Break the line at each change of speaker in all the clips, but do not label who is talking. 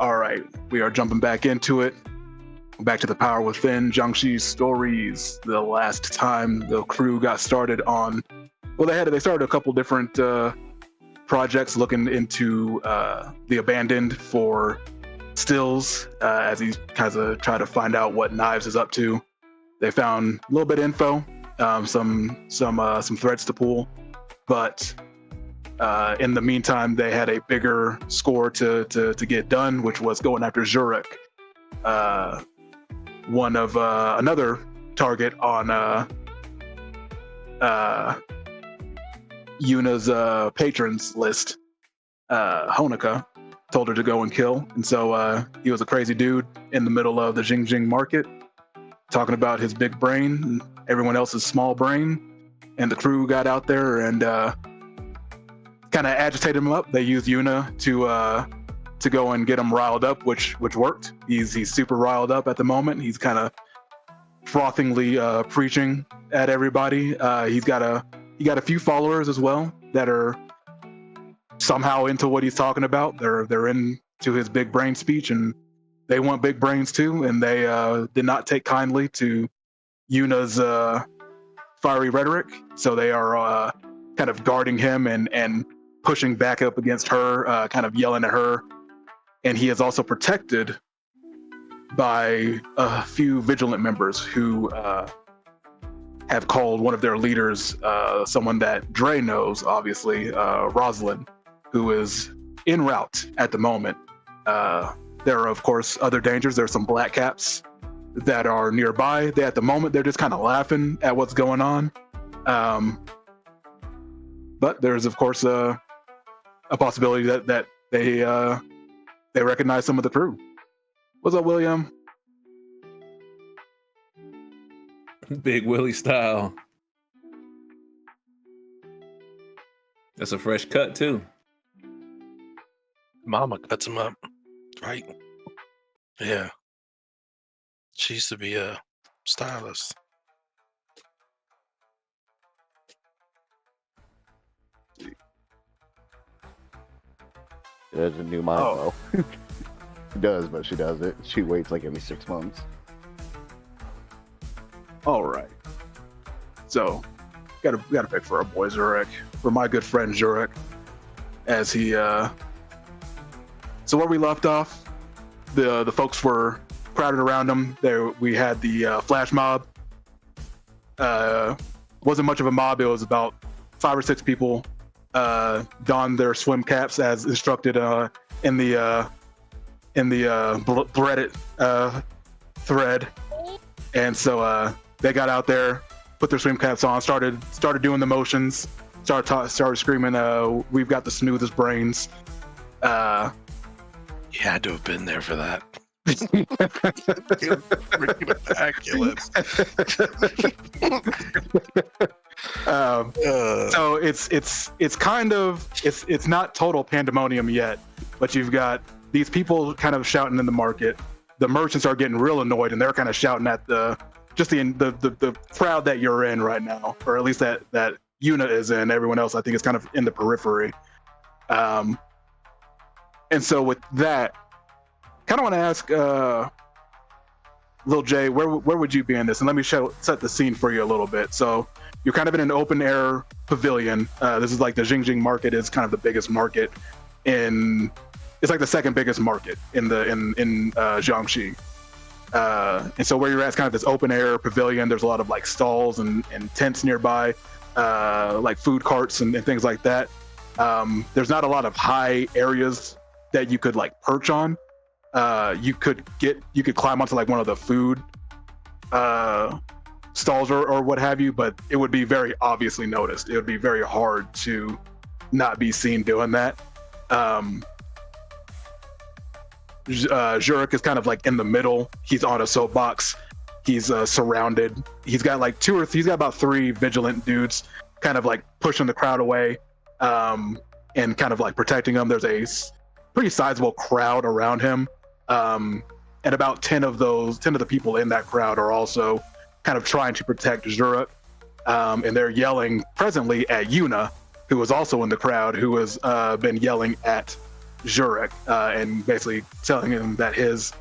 All right, we are jumping back into it. Back to the Power Within, Xiangxi Stories. The last time the crew got started on, well, they started a couple different projects looking into the abandoned for stills as he kind of try to find out what Knives is up to. They found a little bit of info, some threads to pull, but in the meantime, they had a bigger score to get done, which was going after Zurich, one of another target on Yuna's patrons list. Honoka told her to go and kill, and so he was a crazy dude in the middle of the Xinjiang market, talking about his big brain and everyone else's small brain. And the crew got out there and kind of agitated him up. They used Yuna to go and get him riled up, which worked. He's super riled up at the moment. He's kind of frothingly preaching at everybody. He got a few followers as well that are somehow into what he's talking about. They're into his big brain speech, and they want big brains too. And they did not take kindly to Yuna's fiery rhetoric, so they are kind of guarding him and pushing back up against her, kind of yelling at her. And he is also protected by a few vigilant members who have called one of their leaders, someone that Dre knows, obviously, Rosalind, who is en route at the moment. There are, of course, other dangers. There's some black caps that are nearby. At the moment, they're just kind of laughing at what's going on. But there's, of course, a possibility that they recognize some of the crew. What's up, William?
Big Willie style. That's a fresh cut too.
Mama cuts him up, right? Yeah. She used to be a stylist.
There's a new model. Oh. She does, but she does it. She waits like every 6 months.
All right. So, gotta pick for our boy Zurich, for my good friend Zurich, as he. So where we left off, the folks were crowded around him. We had the flash mob. Wasn't much of a mob. It was about 5 or 6 people. Donned their swim caps as instructed in the Reddit thread, and so they got out there, put their swim caps on, started doing the motions, started screaming, "We've got the smoothest brains."
You had to have been there for that. Freaking immaculate.
So it's kind of it's not total pandemonium yet, but you've got these people kind of shouting in the market. The merchants are getting real annoyed, and they're kind of shouting at the crowd that you're in right now, or at least that Yuna is in. Everyone else, I think, is kind of in the periphery. And so with that, kind of want to ask Lil J, where would you be in this? And let me set the scene for you a little bit. So you're kind of in an open air pavilion. This is like the Xinjiang market is kind of the biggest market it's like the second biggest market in Xiangxi. And so where you're at is kind of this open air pavilion. There's a lot of like stalls and tents nearby, like food carts and things like that. There's not a lot of high areas that you could like perch on. You could climb onto like one of the food stalls or what have you, but it would be very obviously noticed. It would be very hard to not be seen doing that. Zurich is kind of like in the middle. He's on a soapbox. He's surrounded. He's got like he's got about 3 vigilant dudes kind of like pushing the crowd away and kind of like protecting him. There's a pretty sizable crowd around him. And about 10 of the people in that crowd are also kind of trying to protect Zurich. And they're yelling presently at Yuna, who was also in the crowd, who has been yelling at Jurek, and basically telling him that his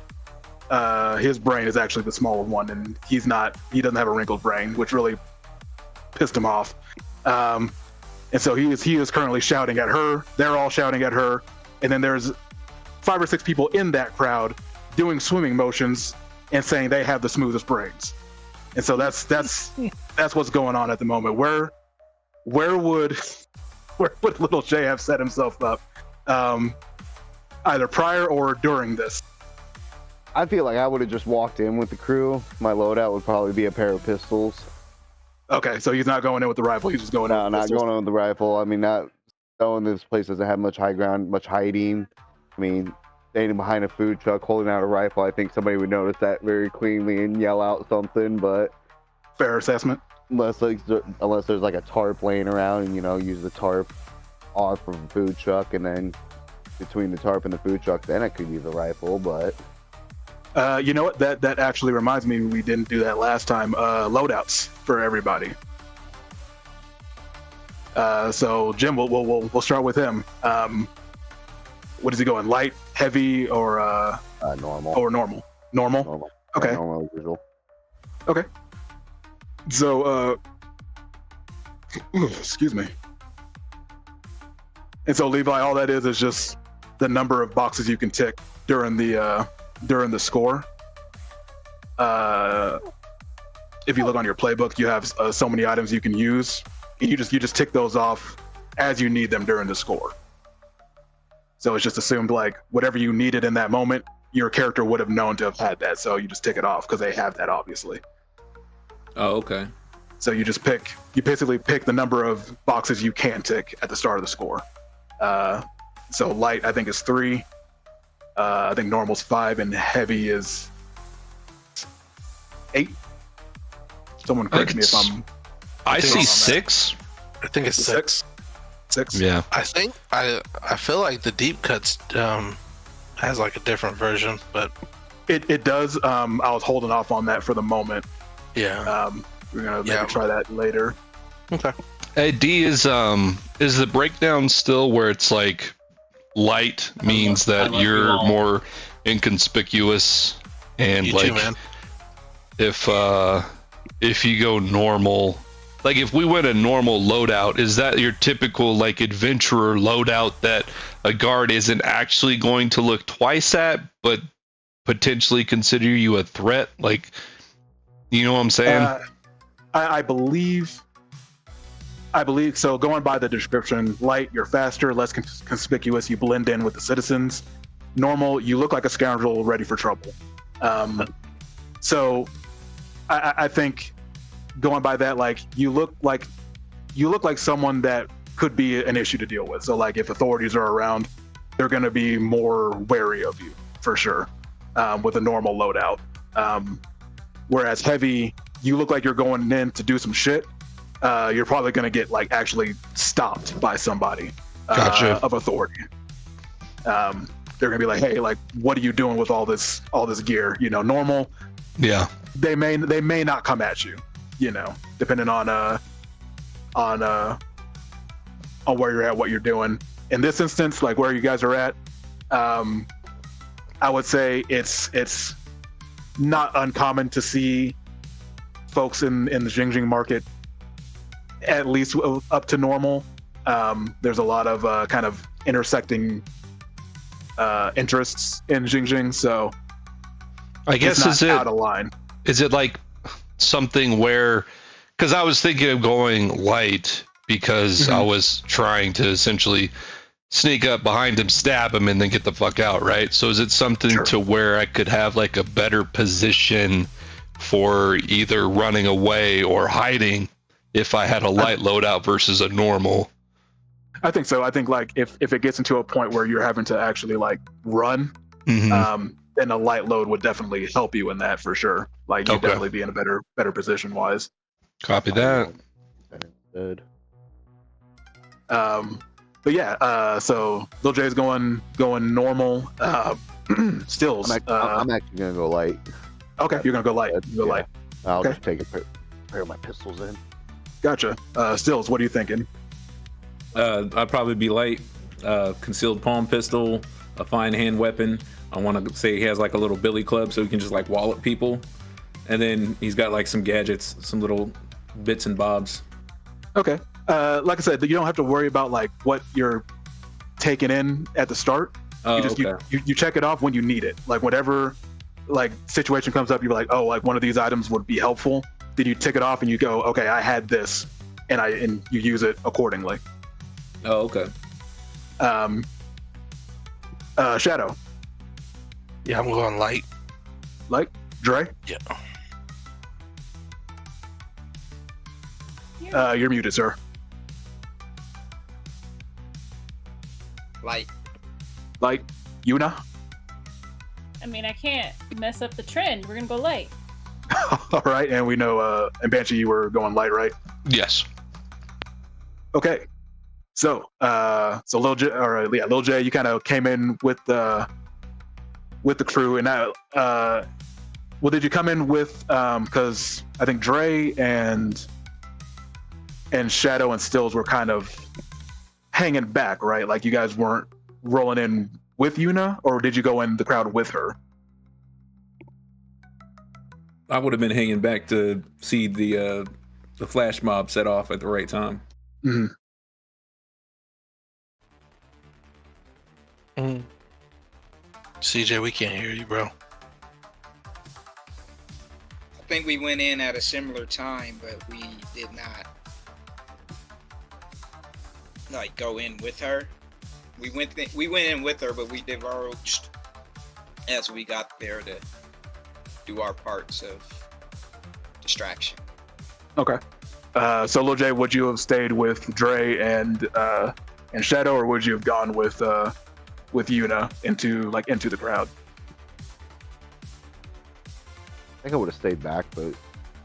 brain is actually the smaller one, and he doesn't have a wrinkled brain, which really pissed him off. And so he is currently shouting at her. They're all shouting at her, and then there's 5 or 6 people in that crowd doing swimming motions and saying they have the smoothest brains. And so that's what's going on at the moment. Where would Little J have set himself up, either prior or during this?
I feel like I would have just walked in with the crew. My loadout would probably be a pair of pistols.
Okay, so he's not going in with the rifle. He's just going in
No,
with
not
pistols.
going on with the rifle. I mean, not knowing this place doesn't have much high ground, much hiding. I mean, standing behind a food truck holding out a rifle, I think somebody would notice that very cleanly and yell out something. But
Fair assessment.
unless there's like a tarp laying around, and use the tarp off from the food truck, and then between the tarp and the food truck, then I could use a rifle. But
You know what? That actually reminds me, we didn't do that last time. Loadouts for everybody. So Jim, we'll start with him. What is he going? Light, heavy, or
normal.
or normal? Normal.
Normal.
Okay.
Yeah, normal as usual.
Okay. So excuse me. And so Levi, all that is just the number of boxes you can tick during the score. If you look on your playbook, you have so many items you can use. You just tick those off as you need them during the score. So it's just assumed like whatever you needed in that moment, your character would have known to have had that. So you just tick it off because they have that, obviously.
Oh, okay.
So you basically pick the number of boxes you can tick at the start of the score. So light, I think, is 3. I think normal's 5, and heavy is 8. Someone correct me if I'm
I
think
see
on that.
6.
I think it's 6.
6.
Yeah.
I think I feel like the deep cuts has like a different version, but
It does. I was holding off on that for the moment.
yeah.
We're gonna maybe
Yeah.
try that later.
Okay.
Hey, D, is the breakdown still where it's like light means that you're more inconspicuous, and
You
like
too, man.
if you go normal, like if we went a normal loadout, is that your typical like adventurer loadout that a guard isn't actually going to look twice at, but potentially consider you a threat? Like, you know what I'm saying?
I believe so. Going by the description, light, you're faster, less conspicuous, you blend in with the citizens. Normal, you look like a scoundrel ready for trouble. So I think going by that, like you look like someone that could be an issue to deal with. So like if authorities are around, they're going to be more wary of you for sure, with a normal loadout. Whereas heavy, you look like you're going in to do some shit. You're probably going to get like actually stopped by somebody
Gotcha.
of authority. They're going to be like, hey, like, what are you doing with all this gear? Normal,
Yeah.
they may not come at you, depending on where you're at, what you're doing. In this instance, like where you guys are at, I would say it's not uncommon to see folks in the Xiangxi market at least up to normal. There's a lot of kind of intersecting interests in Xiangxi, so
I guess
it's not out of line.
is it like something where, because I was thinking of going light because I was trying to essentially sneak up behind him, stab him, and then get the fuck out, right? So is it something to where I could have like a better position for either running away or hiding if I had a light loadout versus a normal?
I think so. I think like if it gets into a point where you're having to actually like run, then a light load would definitely help you in that for sure. Like you'd definitely be in a better position wise.
Copy that.
Good.
But yeah, so Lil J's going normal. Stills.
I'm actually gonna go light.
Okay, you're gonna go light. You go light.
I'll just take a pair of my pistols in.
Gotcha. Stills, what are you thinking?
I'd probably be light. concealed palm pistol, a fine hand weapon. I want to say he has like a little billy club so he can just like wallop people. And then he's got like some gadgets, some little bits and bobs.
Okay. Like I said, you don't have to worry about like what you're taking in at the start.
Oh,
You just
okay.
you check it off when you need it. Like whatever like situation comes up, you're like, oh, like one of these items would be helpful. Then you tick it off and you go, okay, I had this, and you use it accordingly.
Oh, okay.
Shadow,
Yeah, I'm going light.
like Dre,
Yeah.
you're muted, sir.
Like,
Like Yuna.
I mean, I can't mess up the trend. We're gonna go light.
All right, and we know, and Banshee, you were going light, right?
Yes.
Okay. So Lil J, or yeah, Lil J, you kind of came in with the crew, and now, well, did you come in with, because I think Dre and Shadow and Stills were kind of hanging back, right? Like you guys weren't rolling in with Yuna, or did you go in the crowd with her?
I would have been hanging back to see the flash mob set off at the right time.
Mm-hmm.
CJ, we can't hear you, bro.
I think we went in at a similar time, but we did not like go in with her. We went in with her, but we diverged as we got there to do our parts of distraction.
Okay. So Lil J, would you have stayed with Dre and Shadow, or would you have gone with Yuna into the crowd?
I think I would have stayed back, but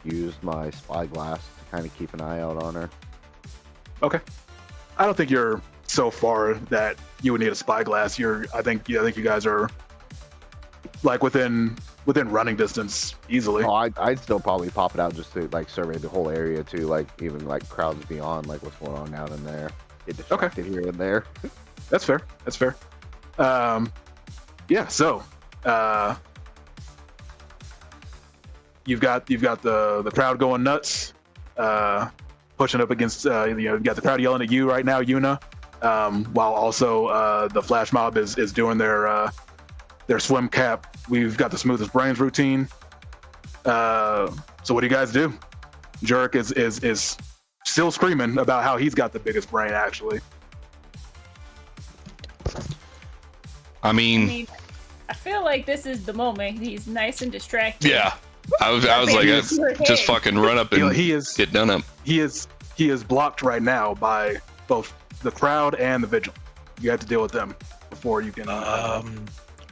used my spyglass to kind of keep an eye out on her.
Okay. I don't think you're so far that you would need a spyglass. I think you guys are like within running distance easily.
Oh, I'd still probably pop it out just to like survey the whole area too, like even like crowds beyond, like what's going on down in there. Get distracted here and there.
That's fair. Yeah. So you've got the crowd going nuts, pushing up against you got the crowd yelling at you right now, Yuna, while also the flash mob is doing their swim cap. We've got the smoothest brains routine. So what do you guys do? Jurek is still screaming about how he's got the biggest brain, actually.
I
I
mean,
mean, I feel like this is the moment. He's nice and distracted.
yeah. I was like, just fucking run up and get done up.
He is blocked right now by both the crowd and the vigilant. You have to deal with them before you can.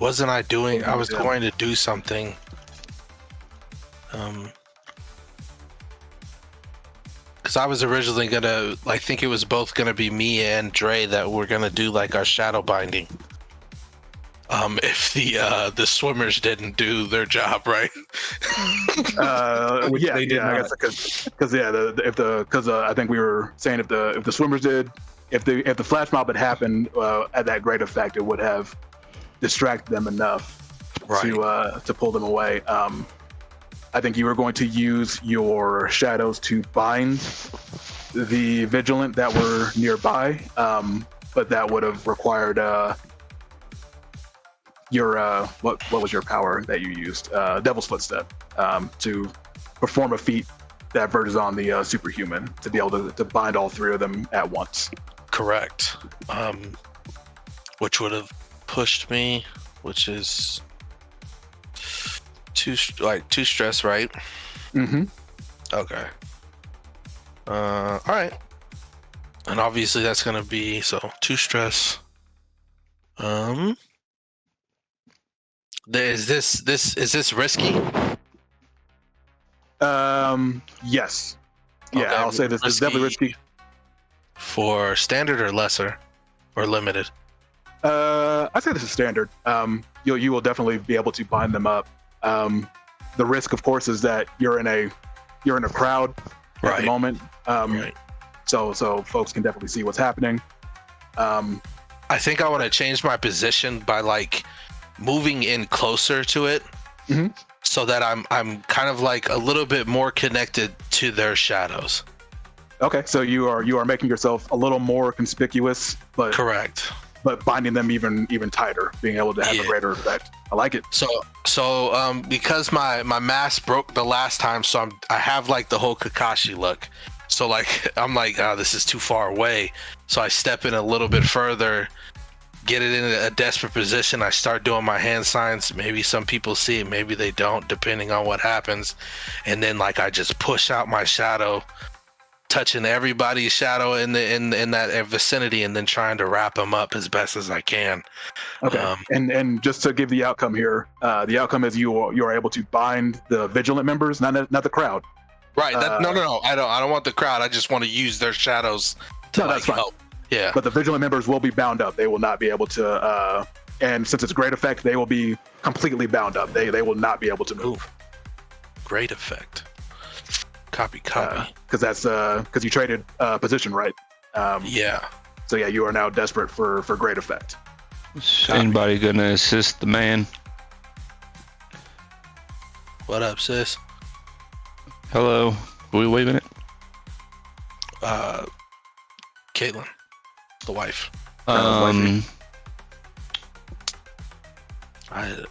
Wasn't I doing? I was
Yeah.
going to do something. Because I was originally gonna, I think it was both gonna be me and Dre that were gonna do like our shadow binding. If the swimmers didn't do their job right.
Which they did
I
not.
guess because I think we were saying if the swimmers did, if the flash mob had happened at that great effect, it would have distracted them enough to pull them away. I think you were going to use your shadows to bind the vigilant that were nearby, but that would have required your what was your power that you used? Devil's Footstep, to perform a feat that verges on the superhuman, to be able to bind all three of them at once.
Correct. Which would have pushed me, which is two stress, right?
Mm-hmm.
Okay. All right. And obviously that's gonna be 2 stress. Is this risky?
Yes. Yeah,
Okay,
I'll say this is definitely risky.
For standard or lesser, or limited?
I'd say this is standard. You will definitely be able to bind them up. The risk, of course, is that you're in a crowd at
Right.
the moment.
Right.
So folks can definitely see what's happening.
I think I want to change my position by like moving in closer to it,
Mhm.
so that I'm kind of like a little bit more connected to their shadows.
Okay, so you are making yourself a little more conspicuous, but
Correct.
binding them even tighter, being able to have a
Yeah.
greater effect. I like it.
So because my mask broke the last time, so I have like the whole Kakashi look. So like I'm like, oh, this is too far away. So I step in a little bit further, get it in a desperate position. I start doing my hand signs. Maybe some people see it, maybe they don't, depending on what happens. And then like I just push out my shadow, touching everybody's shadow in that vicinity, and then trying to wrap them up as best as I can.
Okay, and just to give the outcome here, the outcome is you are able to bind the vigilant members, not the crowd.
Right. No. I don't want the crowd. I just want to use their shadows to
No, that's fine.
help. Yeah.
But the vigilant members will be bound up. They will not be able to. And since it's great effect, they will be completely bound up. They will not be able to move.
Ooh, great effect. Copy.
Because because you traded position, right?
Yeah.
So yeah, you are now desperate for great effect.
Is anybody gonna assist the man?
What up, sis?
Hello. Are we waving it?
Caitlin, the wife.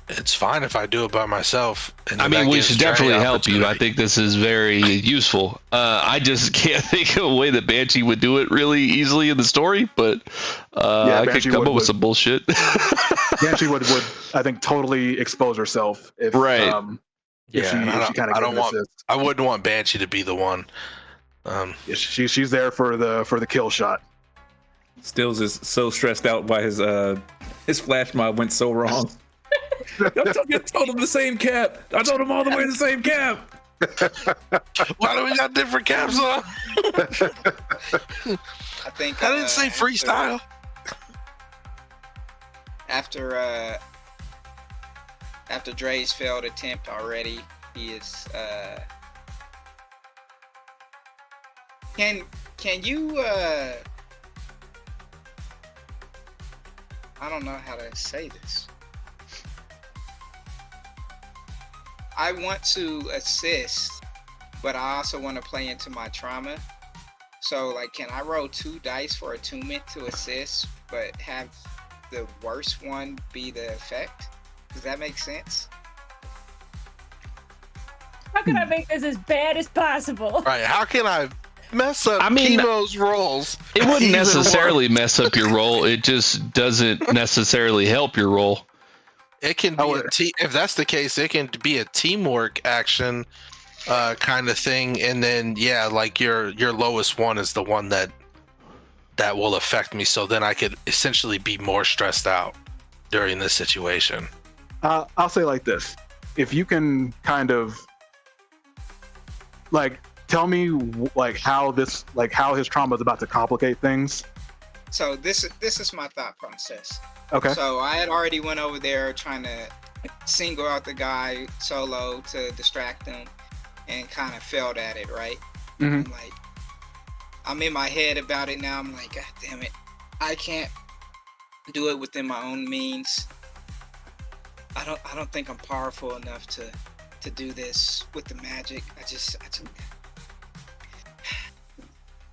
It's fine if I do it by myself. And
I
then
mean,
that
we
gives
should
Trey
definitely help you. I
opportunity.
think this is very useful. I just can't think of a way that Banshee would do it really easily in the story, but I could
Banshee
come up with
would-
some bullshit.
Banshee would I think totally expose herself if
Right.
if she
and
kind of
I don't want. I wouldn't want Banshee to be the one.
she's there for the kill shot.
Stills is so stressed out by his flash mob went so wrong. I told him the same cap. I told him all the way the same cap.
Why do we got different caps on?
I think
I didn't say freestyle.
After Dre's failed attempt already, he is can you I don't know how to say this. I want to assist, but I also want to play into my trauma. So like, can I roll 2 dice for attunement to assist, but have the worst one be the effect? Does that make sense?
How can I make this as bad as possible?
Right? How can I mess up Chemo's rolls?
It wouldn't
even
necessarily mess up your roll. It just doesn't necessarily help your roll.
It can be if that's the case, it can be a teamwork action kind of thing, and then like your lowest one is the one that will affect me. So then I could essentially be more stressed out during this situation.
I'll say like this: if you can kind of like tell me like how his trauma is about to complicate things.
So this is my thought process.
Okay.
So I had already went over there trying to single out the guy solo to distract him, and kind of failed at it. Right.
Mm-hmm.
I'm in my head about it now. I'm like, God damn it, I can't do it within my own means. I don't think I'm powerful enough to do this with the magic. I just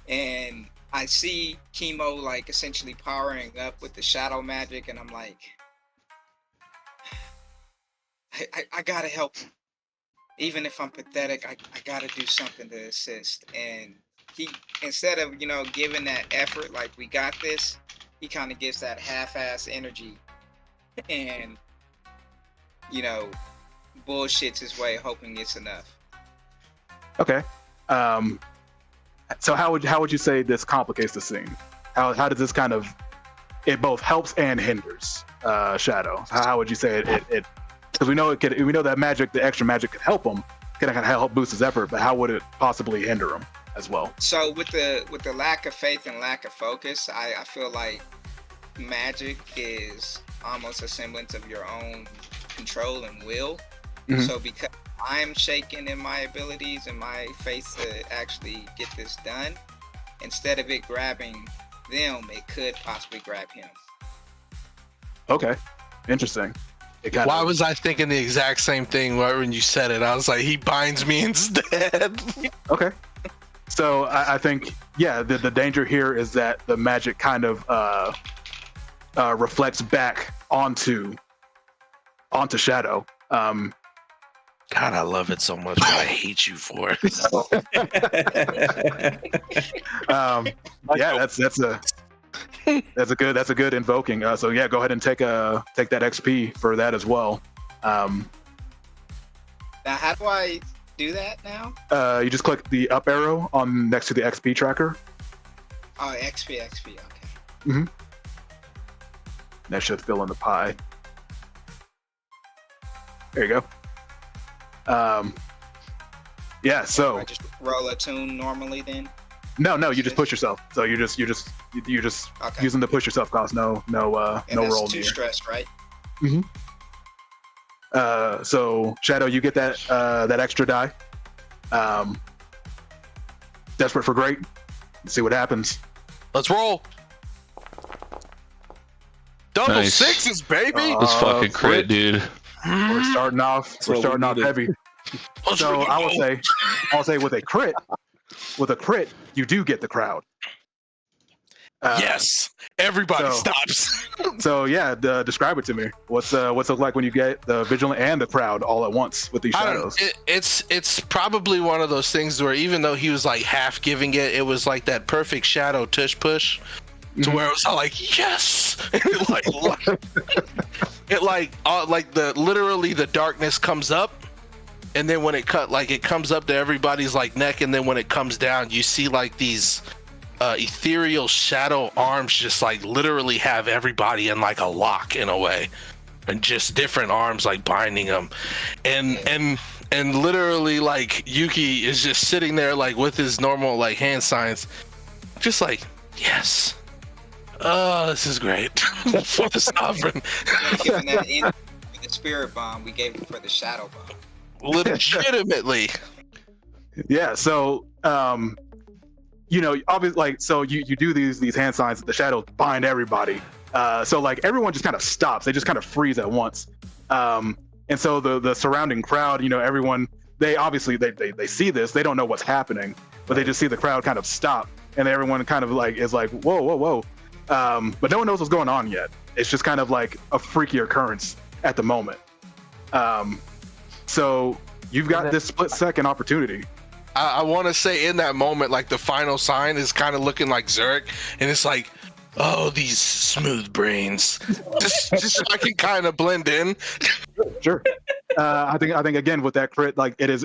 and I see Chemo like essentially powering up with the shadow magic, and I'm like, I gotta help him. Even if I'm pathetic, I gotta do something to assist. And he, instead of giving that effort like we got this, he kind of gives that half-ass energy and bullshits his way, hoping it's enough.
Okay. So how would you say this complicates the scene? How does this kind of it both helps and hinders Shadow? How would you say it? Because we know that magic, the extra magic, could help him, can kind of help boost his effort. But how would it possibly hinder him as well?
So with the lack of faith and lack of focus, I feel like magic is almost a semblance of your own control and will. Mm-hmm. So because I'm shaken in my abilities and my faith to actually get this done, instead of it grabbing them, it could possibly grab him.
Okay, interesting. It kind
Why
of,
was I thinking the exact same thing when you said it? I was like, he binds me instead.
okay. So I think, yeah, the danger here is that the magic kind of reflects back onto Shadow.
God, I love it so much, but I hate you for it.
Yeah, that's a good invoking. So yeah, go ahead and take that XP for that as well.
Now, how do I do that now?
You just click the up arrow on next to the XP tracker.
Oh, XP. Okay.
Mm-hmm. That should fill in the pie. There you go. Yeah. So
I just roll a tune normally then.
no, you just push yourself. So you're just
Okay.
using the push yourself cost. No
And
roll.
that's 2
here.
stress, right?
Mm-hmm. So Shadow, you get that extra die. Desperate for great. Let's see what happens.
Let's roll. Double
Nice.
sixes, baby.
This fucking crit, dude.
We're starting off.
That's
We're
what we
starting off
needed.
heavy.
Let's
So
roll.
I will say with a crit, you do get the crowd.
Yes. Everybody
so-
stops.
So yeah, describe it to me. What's it look like when you get the vigilant and the crowd all at once with these
I
shadows?
don't, it's probably one of those things where even though he was like half giving it, it was like that perfect shadow tush push to
Mhm.
where it was all like yes, and it like literally the darkness comes up, and then when it comes up to everybody's like neck, and then when it comes down, you see like these ethereal shadow arms just like literally have everybody in like a lock in a way, and just different arms like binding them, and literally like Yuki is just sitting there like with his normal like hand signs, just like yes, oh this is great for the sovereign.
Given that in the spirit bomb, we gave it for the shadow bomb.
Legitimately.
Yeah. So obviously, like, so you do these hand signs. The shadows bind everybody. So like everyone just kind of stops. They just kind of freeze at once. And so the surrounding crowd, everyone, they obviously they see this. They don't know what's happening, but they just see the crowd kind of stop, and everyone kind of like is like whoa. But no one knows what's going on yet. It's just kind of like a freaky occurrence at the moment. So you've got this split second opportunity.
I want to say in that moment, like the final sign is kind of looking like Zurich, and it's like, oh, these smooth brains, just so I can kind of blend in.
Sure. I think again with that crit, like it is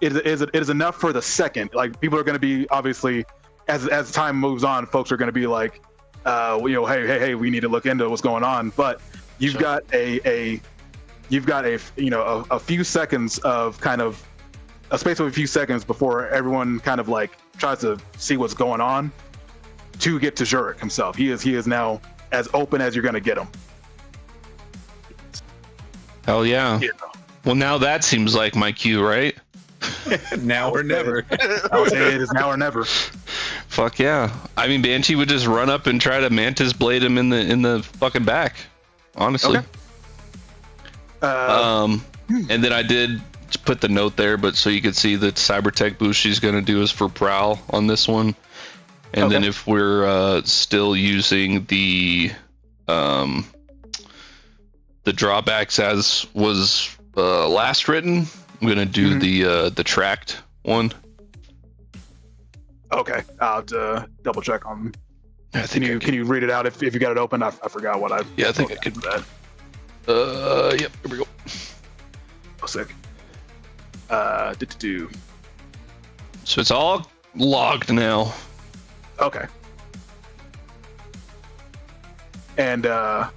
enough for the second. Like people are going to be obviously as time moves on, folks are going to be like, hey, we need to look into what's going on. But you've got a few seconds of kind of a space of a few seconds before everyone kind of like tries to see what's going on to get to Zurich himself. He is now as open as you're going to get him.
Hell yeah.
Yeah.
Well, now that seems like my cue, right?
Now or never.
I would say it is now or never.
Fuck yeah. I mean, Banshee would just run up and try to mantis blade him in the fucking back. Honestly.
Okay.
And then I did put the note there, but so you could see the cyber tech boost she's going to do is for prowl on this one. And then if we're still using the drawbacks as was last written, I'm going to do the tracked one.
Okay, I'll have to double check on.
I think
Can you read it out if you got it open? I forgot what I.
Yeah, I think I could.
That.
Yep. Here we go.
Oh, sick. Do.
So it's all logged now.
Okay. And I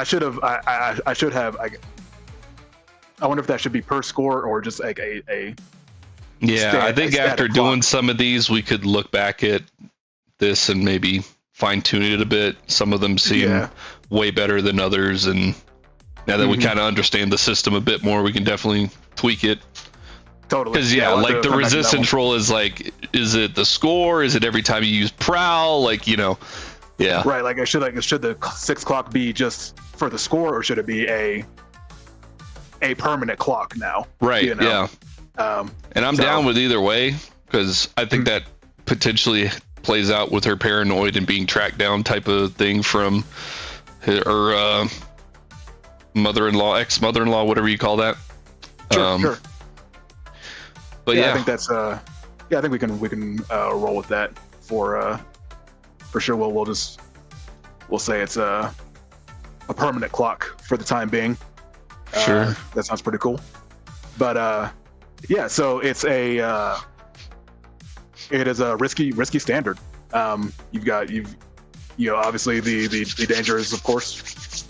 should have. I should have. I wonder if that should be per score or just like a.
Yeah, I think
static
after
clock.
doing some of these, we could look back at this and maybe fine tune it a bit. Some of them seem way better than others, and now that we kind of understand the system a bit more, we can definitely tweak it.
Totally.
Because
I'll have
like
to
the
come back to that
resistance
one.
roll is like, is it the score? Is it every time you use prowl? Like, Yeah.
Right, like should the 6 o'clock be just for the score, or should it be a permanent clock now?
Right.
You know?
Yeah. And I'm
so-
down with either way because I think
Mhm.
that potentially plays out with her paranoid and being tracked down type of thing from her mother-in-law, ex-mother-in-law, whatever you call that.
Sure.
But
I
yeah,
think that's I think we can roll with that for sure. We'll say it's a permanent clock for the time being.
sure.
That sounds pretty cool. But yeah, so it is a risky standard. You've obviously the danger is, of course,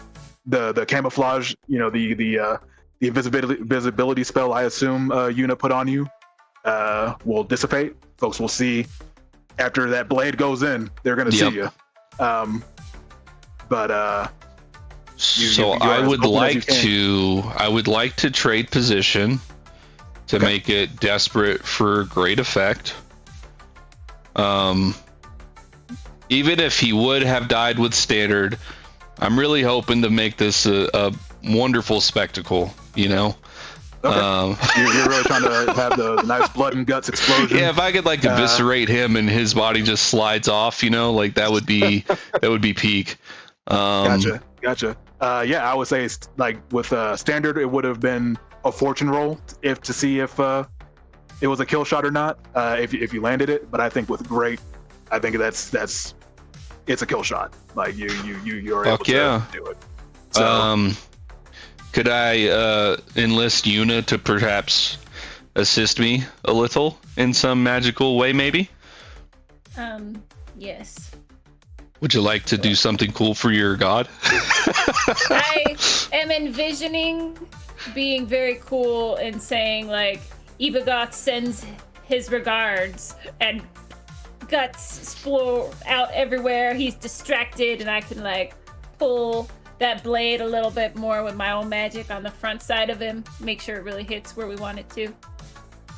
the camouflage, the invisibility spell, I assume Yuna put on you will dissipate. Folks will see after that blade goes in, they're gonna see you.
So
you are
I
as
would
open as you
like to trade position to
Okay.
make it desperate for great effect. Even if he would have died with standard, I'm really hoping to make this a wonderful spectacle, you know?
Okay. You're really trying to have the nice blood and guts explosion.
Yeah, if I could like eviscerate him and his body just slides off, like that would be peak.
Gotcha. Yeah, I would say like with standard, it would have been a fortune roll to see if it was a kill shot or not. If you landed it, but I think with great, I think it's a kill shot. Like you're able to do it. So,
could I enlist Yuna to perhaps assist me a little in some magical way, maybe?
Yes.
Would you like to do something cool for your god?
I am envisioning being very cool and saying like Ibagoth sends his regards and guts explode out everywhere. He's distracted and I can like pull that blade a little bit more with my own magic on the front side of him, make sure it really hits where we want it to.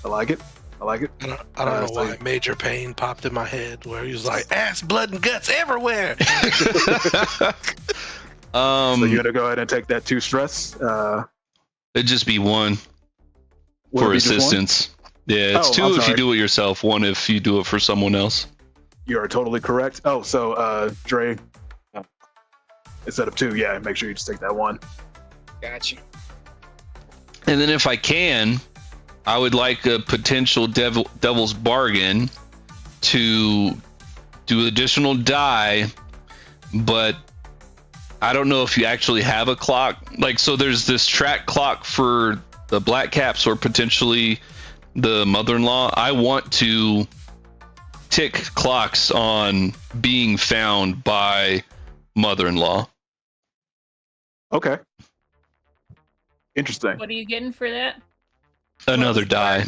I like it.
I don't know why Major Pain popped in my head where he was like, ass, blood, and guts everywhere.
So you're gonna go ahead and take that 2 stress.
It'd just be 1
Would it
for
be just one?
assistance. Yeah, it's 2
I'm
if you
sorry.
do it yourself, 1 if you do it for someone else.
You are totally correct. Oh, so Dre, instead of 2, yeah, make sure you just take that 1.
Gotcha.
And then if I can, I would like a potential devil's bargain to do additional die, but I don't know if you actually have a clock. Like, so there's this track clock for the Black Caps or potentially the mother-in-law. I want to tick clocks on being found by mother-in-law.
Okay. Interesting.
What are you getting for that?
Another die.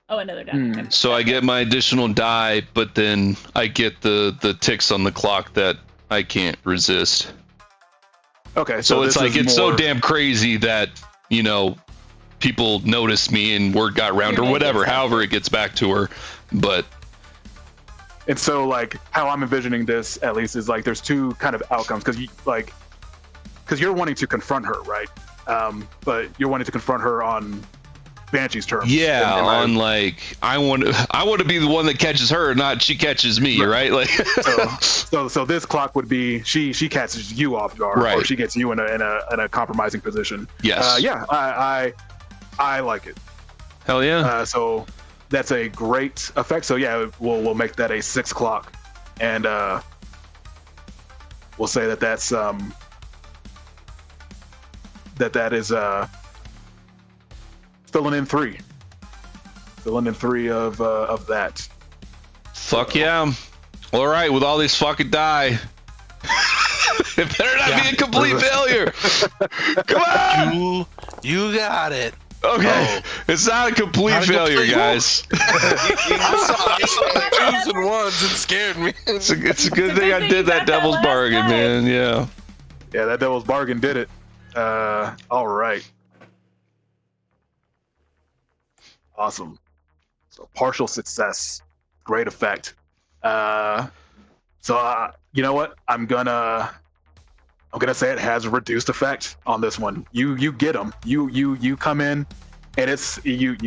Oh, another die. Okay.
So I get my additional die, but then I get the ticks on the clock that I can't resist.
Okay,
So it's
this
like
is
it's so
more-
damn crazy that people noticed me and word got around or whatever. However, it gets back to her, but
And so, like, how I'm envisioning this, at least, is like there's 2 kind of outcomes because you're wanting to confront her, right? But you're wanting to confront her on Banshee's terms.
yeah,
Am I-
on like I want to be the one that catches her, not she catches me, right? Like
so this clock would be she catches you off guard, or
Right.
she gets you in a compromising position.
Yes.
Yeah, I like it.
Hell yeah.
So that's a great effect. So yeah, we'll make that a 6 o'clock, and we'll say that's that is filling in 3 of that.
Fuck yeah. All right, with all these fucking die. It better not be a complete failure. Come on.
You got it.
Okay. It's not a complete
Not a
failure,
complete-
guys.
I saw 2s and 1s. It scared me.
It's a good
It's a
thing
good
I
thing
did
you
that
got that
devil's
last
bargain,
die.
man. Yeah.
Yeah, that devil's bargain did it. All right. Awesome. So partial success, great effect. So You know what? I'm gonna say it has a reduced effect on this one. You get him. You come in, and it's you.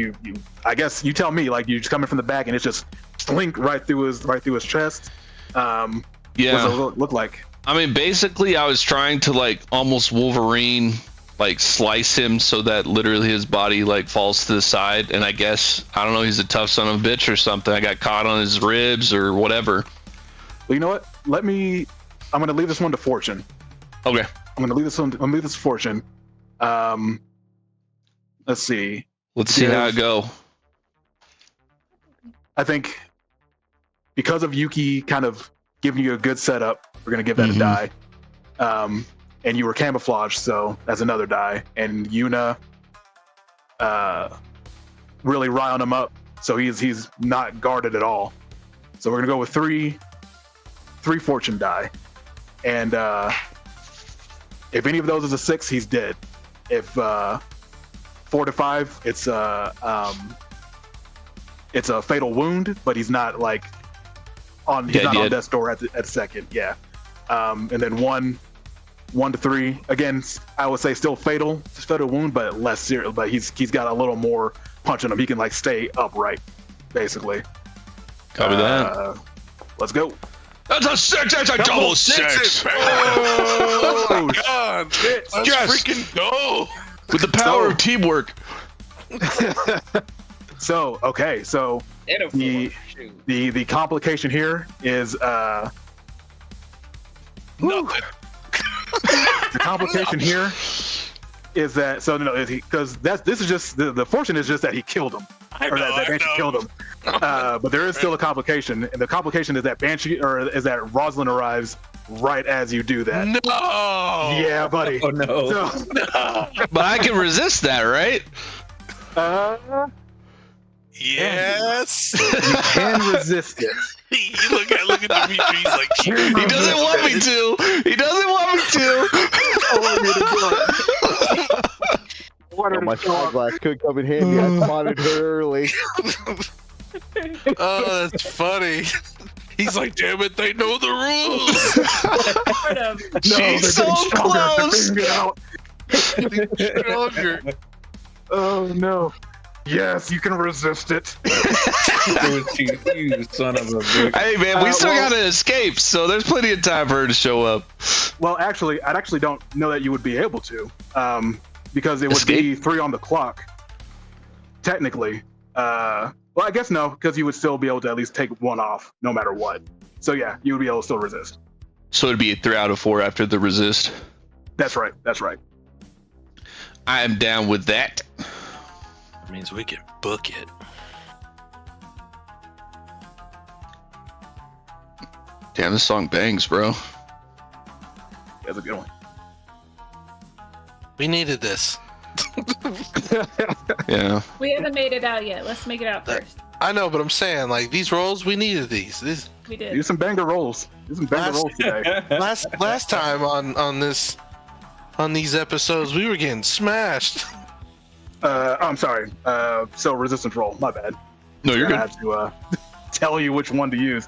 I guess you tell me. Like you just come in from the back, and it's just slink right through his chest.
Yeah.
What does it look like?
I mean, basically, I was trying to like almost Wolverine, like slice him so that literally his body like falls to the side. And I guess I don't know, he's a tough son of a bitch or something. I got caught on his ribs or whatever.
Well, you know what? I'm gonna leave this one to fortune.
Okay.
I'm gonna leave this to fortune. Let's see.
Let's see how it go.
I think because of Yuki kind of giving you a good setup, we're gonna give that a die. And you were camouflaged, so that's another die. And Yuna really riling him up, so he's not guarded at all. So we're gonna go with three fortune die. And if any of those is a 6, he's dead. If 4 to 5, it's a fatal wound, but he's not like on death's door at the second. Yeah. And then 1 to 3, again, I would say still fatal wound, but less serious. But he's got a little more punch in him. He can like stay upright, basically.
Copy that.
Let's go.
That's a 6. That's a double 6.
Oh my god! Let's freaking go
with the power of teamwork.
So the complication here is
nothing.
The complication here is that because this is just the fortune is just that he killed him, that Banshee killed him. But there is still a complication, and the complication is that Rosalind arrives right as you do that.
No.
Yeah, buddy.
Oh no.
No.
But I can resist that, right?
Yes.
You can resist it.
look at Dimitri. He's like,
he doesn't want me to. He doesn't want me to.
Oh, my spyglass could come in handy. I spotted her early.
Oh, that's funny. He's like, damn it, they know the rules.
She's so close.
Stronger.
Oh no. Yes, you can resist it.
You son of a bitch.
Hey man, we still gotta escape, so there's plenty of time for her to show up.
Well, actually, I actually don't know that you would be able to, because it would be 3 on the clock, technically. Well, I guess no, because you would still be able to at least take 1 off, no matter what. So yeah, you would be able to still resist.
So it'd be a 3 out of 4 after the resist.
That's right. That's right.
I am down with that.
That means we can book it.
Damn, this song bangs, bro.
That's a good one.
We needed this.
Yeah.
We haven't made it out yet. Let's make it out first.
I know, but I'm saying, like, these rolls, we needed these.
We did.
Do some banger rolls. Do some banger rolls today.
Last time on these episodes, we were getting smashed.
I'm sorry. So resistance roll. My bad.
No, you're good.
I have to tell you which one to use.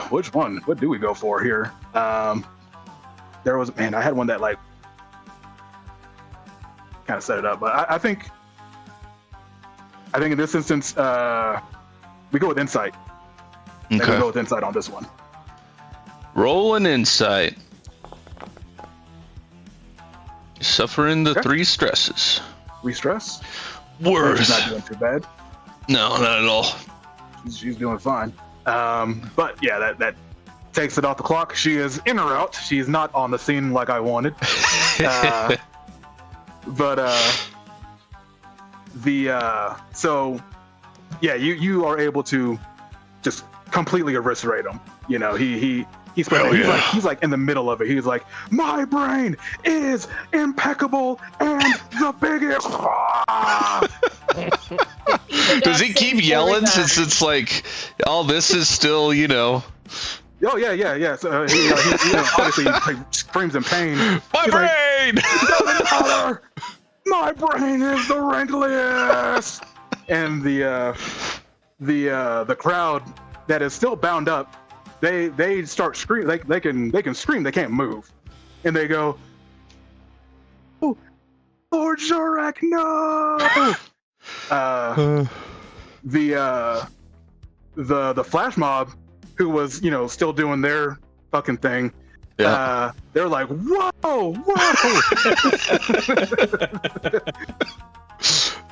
Which one? What do we go for here? There was, man, I had one that like kind of set it up, but I think in this instance, we go with insight. I think we go with insight on this one.
Roll an insight. Suffering the 3 stresses.
3 stress?
Worse.
She's not doing too bad.
No, not at all.
She's doing fine. But yeah, that takes it off the clock. She is in or out. She is not on the scene like I wanted. So yeah, you are able to just completely eviscerate him. You know, he's like in the middle of it. He's like, my brain is impeccable and the biggest.
Does he keep yelling since it's like, all this is still, you know?
Oh yeah. So he obviously he screams in pain.
My
He's
brain!
Like, it doesn't matter. My brain is the wrinkliest. And the the crowd that is still bound up, they start screaming. They can scream. They can't move, and they go, "Oh, Lord Zorak, no!" The flash mob, who was still doing their fucking thing, they're like, "Whoa, whoa!"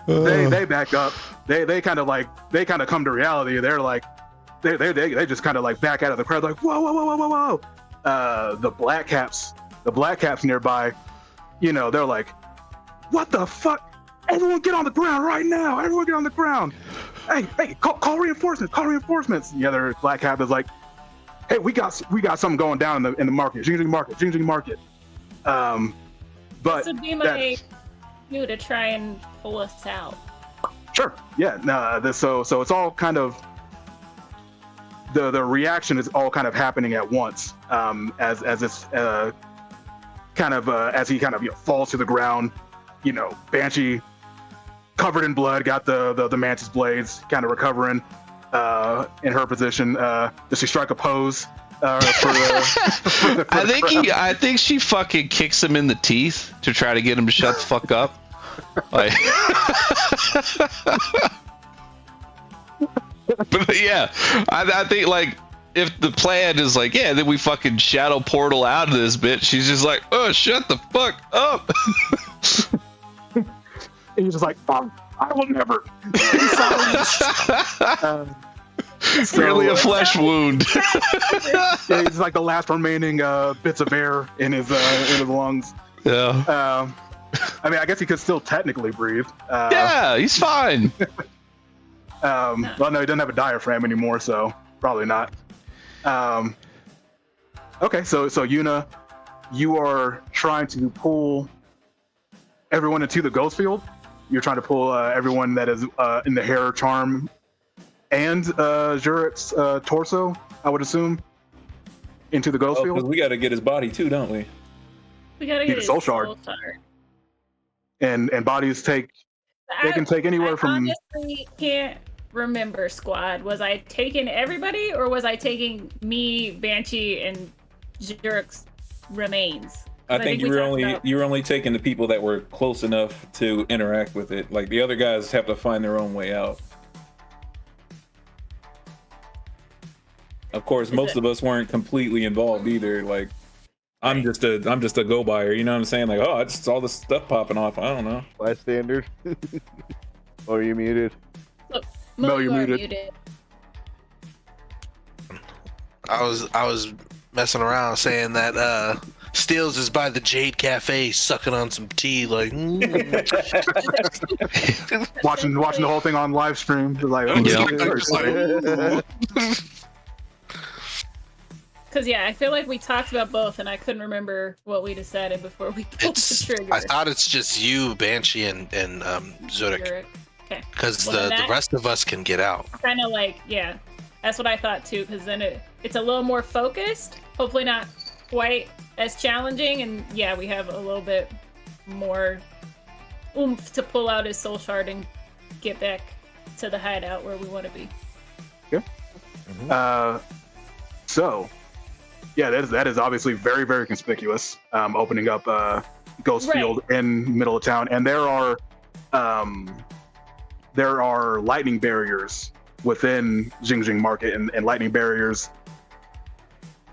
They back up. They kind of come to reality. They're like, they just kind of like back out of the crowd, like, "Whoa, whoa, whoa, whoa, whoa, whoa!" The black caps nearby, they're like, "What the fuck? Everyone get on the ground right now! Everyone get on the ground! Hey, call reinforcements! Call reinforcements!" And the other black cap is like, "Hey, we got something going down in the market, Xiangxi market." But
this would be my cue to try and pull us out.
Sure. Yeah. No. So it's all kind of the reaction is all kind of happening at once. As it's kind of as he kind of falls to the ground. Banshee, covered in blood, got the mantis blades, kind of recovering in her position. Does she strike a pose?
I think she fucking kicks him in the teeth to try to get him to shut the fuck up. Like, but yeah, I think like if the plan is like, yeah, then we fucking shadow portal out of this bitch. She's just like, oh, shut the fuck up.
And he's just like, "Oh, I will never."
It's really a flesh wound.
Yeah, he's like the last remaining bits of air in his lungs.
Yeah.
I mean, I guess he could still technically breathe.
Yeah, he's fine.
Well, no, he doesn't have a diaphragm anymore, so probably not. Okay, so Yuna, you are trying to pull everyone into the ghost field. You're trying to pull everyone that is in the hair charm and Jurek's torso, I would assume, into the ghost field.
Because we got to get his body too, don't we?
We gotta
Need
get
a
his
soul shard. And bodies can take anywhere from.
I honestly can't remember, squad. Was I taking everybody, or was I taking me, Banshee, and Jurek's remains?
I think you were only taking the people that were close enough to interact with it. Like the other guys have to find their own way out. Of course, most of us weren't completely involved either. Like I'm just a go buyer. You know what I'm saying? Like, oh, I just saw this stuff popping off. I don't know.
Bystander. Oh, are you muted?
Look,
No, you're
you are
muted.
I was messing around saying that Steels is by the Jade Cafe sucking on some tea, like
watching the whole thing on live stream. Like, oh,
Yeah.
Because I feel like we talked about both, and I couldn't remember what we decided before we pulled the trigger.
I thought it's just you, Banshee, and Zurich.
Okay.
Because
Well,
the rest of us can get out.
Kind of like, yeah, that's what I thought too. Because then it's a little more focused. Hopefully not quite as challenging, and yeah, we have a little bit more oomph to pull out his soul shard and get back to the hideout where we want to be.
Yeah. So, yeah, that is obviously very, very conspicuous. Opening up Ghost Field in middle of town, and there are lightning barriers within Xiangxi Market, and lightning barriers.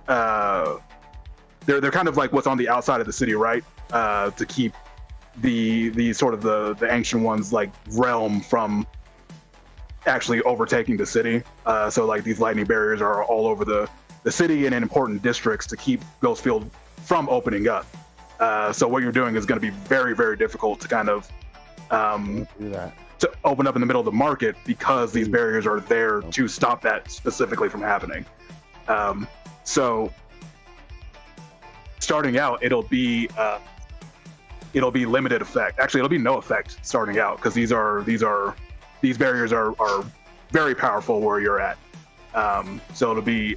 They're kind of like what's on the outside of the city, right? To keep the sort of the ancient ones like realm from actually overtaking the city. So like these lightning barriers are all over the city and in important districts to keep Ghostfield from opening up. So what you're doing is going to be very, very difficult to kind of
Do that.
to open up in the middle of the market because these barriers are there to stop that specifically from happening. So starting out, it'll be limited effect. Actually, it'll be no effect starting out because these barriers are very powerful where you're at. So it'll be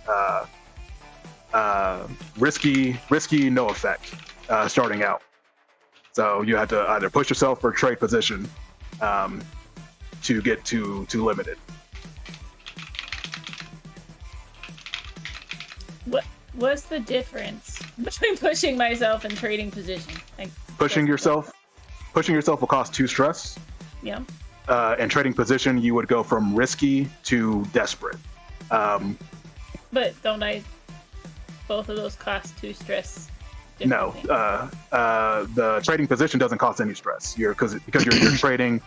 risky, no effect starting out. So you have to either push yourself or trade position to get to limited.
What's the difference between pushing myself and trading position?
Pushing yourself will cost 2 stress.
Yeah.
And trading position, you would go from risky to desperate.
But don't I? Both of those cost 2 stress.
No, the trading position doesn't cost any stress. Because you're trading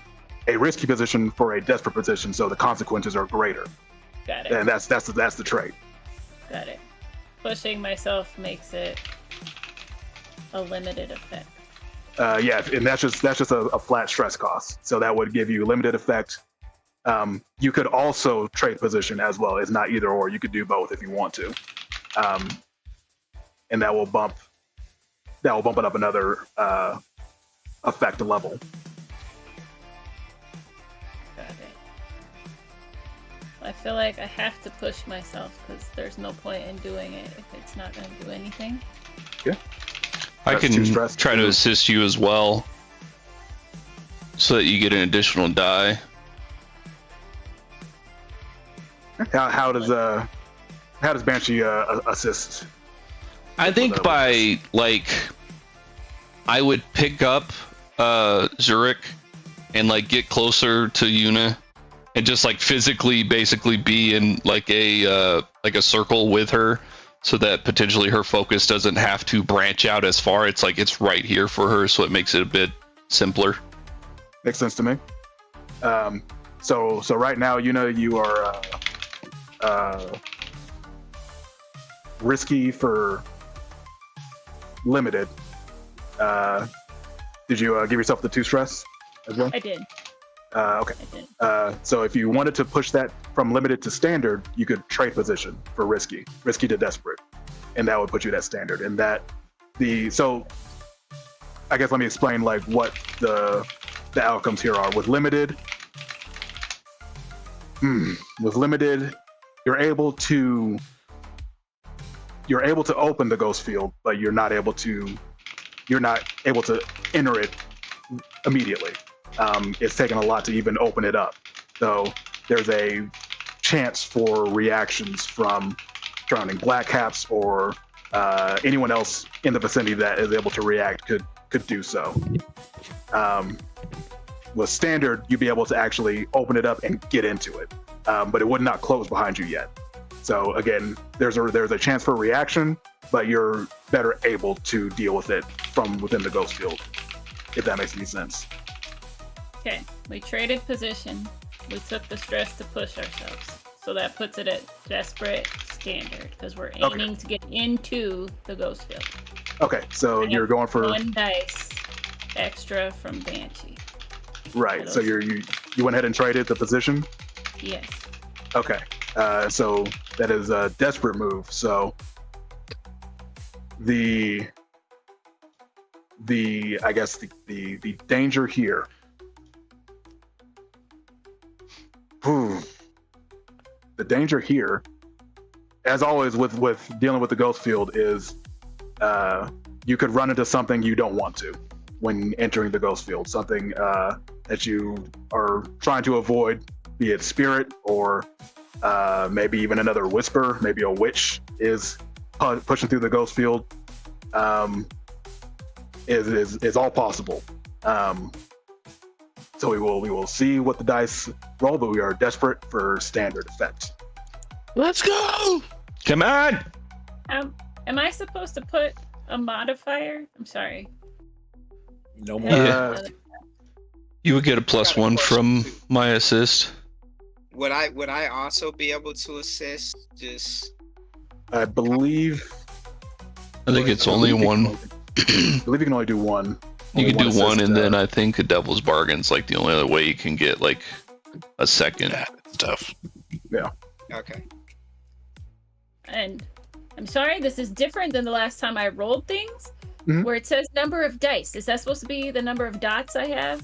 a risky position for a desperate position, so the consequences are greater.
Got it.
And that's the trade.
Got it. Pushing myself makes it a limited effect.
Yeah, and that's just a flat stress cost. So that would give you limited effect. You could also trade position as well. It's not either or. You could do both if you want to, and that will bump it up another effect level.
Got it. I feel like I have to push myself because there's no point in doing it if it's not going to do anything.
Yeah.
I
That's
can
too stressed
try to assist you as well, so that you get an additional die.
How does Banshee assist?
I think by I would pick up Zurich and get closer to Yuna and just physically basically be in a circle with her, so that potentially her focus doesn't have to branch out as far. It's it's right here for her, so it makes it a bit simpler.
Makes sense to me. So right now, Yuna, you are risky for limited. Did you give yourself the 2 stress as well?
I did.
Okay.
I did.
So if you wanted to push that from limited to standard, you could trade position for risky to desperate, and that would put you at standard. And so I guess let me explain what the outcomes here are. With limited, you're able to open the ghost field, but you're not able to enter it immediately. It's taken a lot to even open it up. So there's a chance for reactions from surrounding black caps or anyone else in the vicinity that is able to react could do so. With standard, you'd be able to actually open it up and get into it, but it would not close behind you yet. So again, there's a chance for reaction, but you're better able to deal with it from within the ghost field, if that makes any sense.
Okay, we traded position. We took the stress to push ourselves. So that puts it at desperate standard because we're aiming to get into the ghost field.
Okay, so you're going for
1 dice extra from Banshee.
Right. So you went ahead and traded the position?
Yes.
Okay. So that is a desperate move. So the I guess the danger here. The danger here, as always with dealing with the ghost field, is you could run into something you don't want to when entering the ghost field. Something that you are trying to avoid, be it spirit or maybe even another whisper, maybe a witch is pushing through the ghost field. Is all possible. So we will see what the dice roll, but we are desperate for standard effect.
Let's go!
Come on!
Am I supposed to put a modifier? I'm sorry.
No more.
Yeah. You would get a +1 from my assist.
Would I also be able to assist? Just
I believe.
I think it's only one.
I believe you can only do one.
You
Only
can do one,
assist,
and then I think a devil's bargain's the only other way you can get a second.
Stuff.
Yeah.
okay.
And I'm sorry, this is different than the last time I rolled things, where it says number of dice. Is that supposed to be the number of dots I have?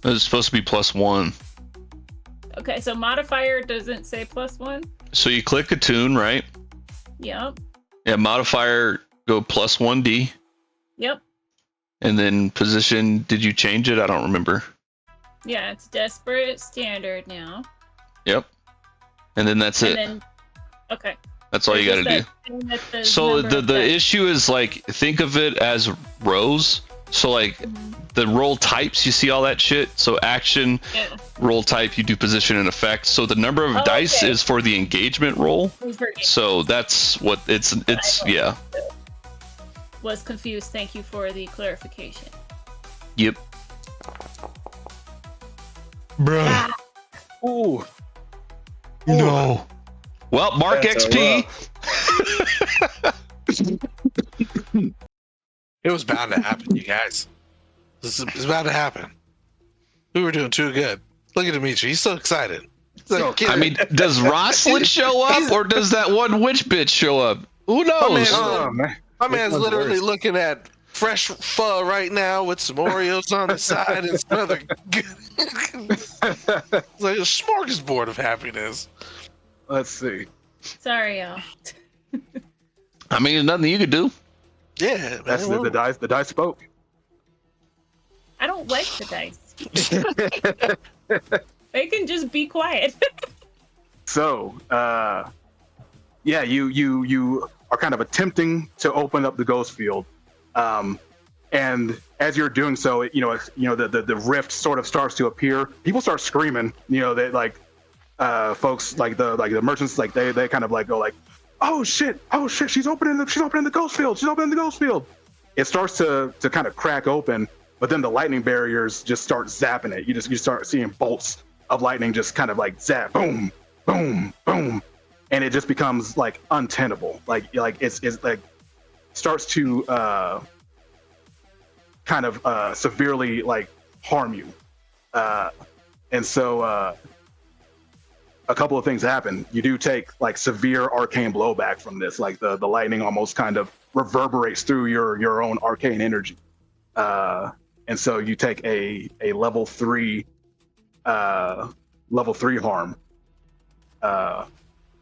It's supposed to be +1.
Okay, so modifier doesn't say +1?
So you click attune, right?
Yep.
Yeah, modifier go +1d.
Yep.
And then position, did you change it? I don't remember.
Yeah, it's desperate standard now.
Yep. And then that's it.
And then, okay.
That's all you got to do. So the issue is like, think of it as rows. So like the roll types, you see all that shit. So action, roll type, you do position and effect. So the number of dice is for the engagement roll. So that's what it's yeah.
Was confused. Thank you for the clarification.
Yep. Bruh.
Ooh.
No. Well, mark
That's
XP.
It was bound to happen, you guys. This is bound to happen. We were doing too good. Look at Dimitri. He's so excited. He's like,
I mean, does Rosalind show up, or does that one witch bitch show up? Who knows?
My man's literally looking at fresh pho right now with some Oreos on the side and some other good. It's like a smorgasbord of happiness.
Let's see.
Sorry, y'all.
I mean, there's nothing you could do.
Yeah, man.
That's the dice. The dice spoke.
I don't like the dice. They can just be quiet.
So, yeah, you are kind of attempting to open up the ghost field, and as you're doing so, the rift sort of starts to appear. People start screaming. They like folks like the merchants, like they kind of like go like, oh shit, she's opening the ghost field. It starts to kind of crack open, but then the lightning barriers just start zapping it. You start seeing bolts of lightning just kind of like zap, boom, boom, boom, and it just becomes like untenable. Like it's like starts to kind of severely like harm you, and so a couple of things happen. You do take like severe arcane blowback from this. Like the lightning almost kind of reverberates through your own arcane energy, and so you take a level 3 harm,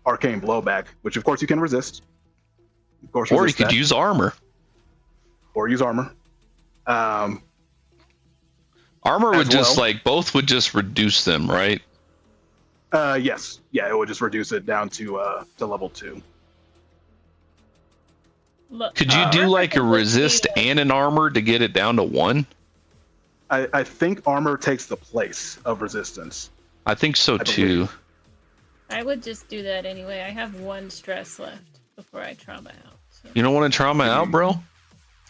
arcane blowback, which of course you can resist. Of course,
or you could use armor.
Armor
would just like both would just reduce them, right?
Yes. Yeah, it would just reduce it down to level 2.
Look,
Could you do like a resist and an armor to get it down to 1?
I think armor takes the place of resistance.
I think so too.
I would just do that anyway. I have 1 stress left before I trauma out. So.
You don't want to trauma out, bro?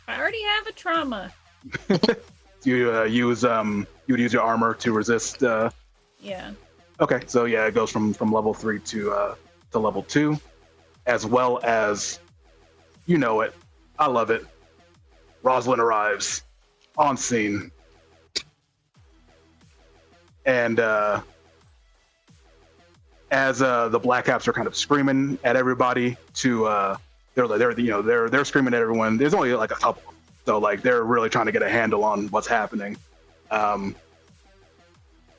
I already have a trauma.
You would use your armor to resist.
Yeah.
Okay, so yeah, it goes from level 3 to level 2, as well as, you know it, I love it. Rosalind arrives on scene, and as the Black Caps are kind of screaming at everybody they're screaming at everyone. There's only like a couple, so like they're really trying to get a handle on what's happening.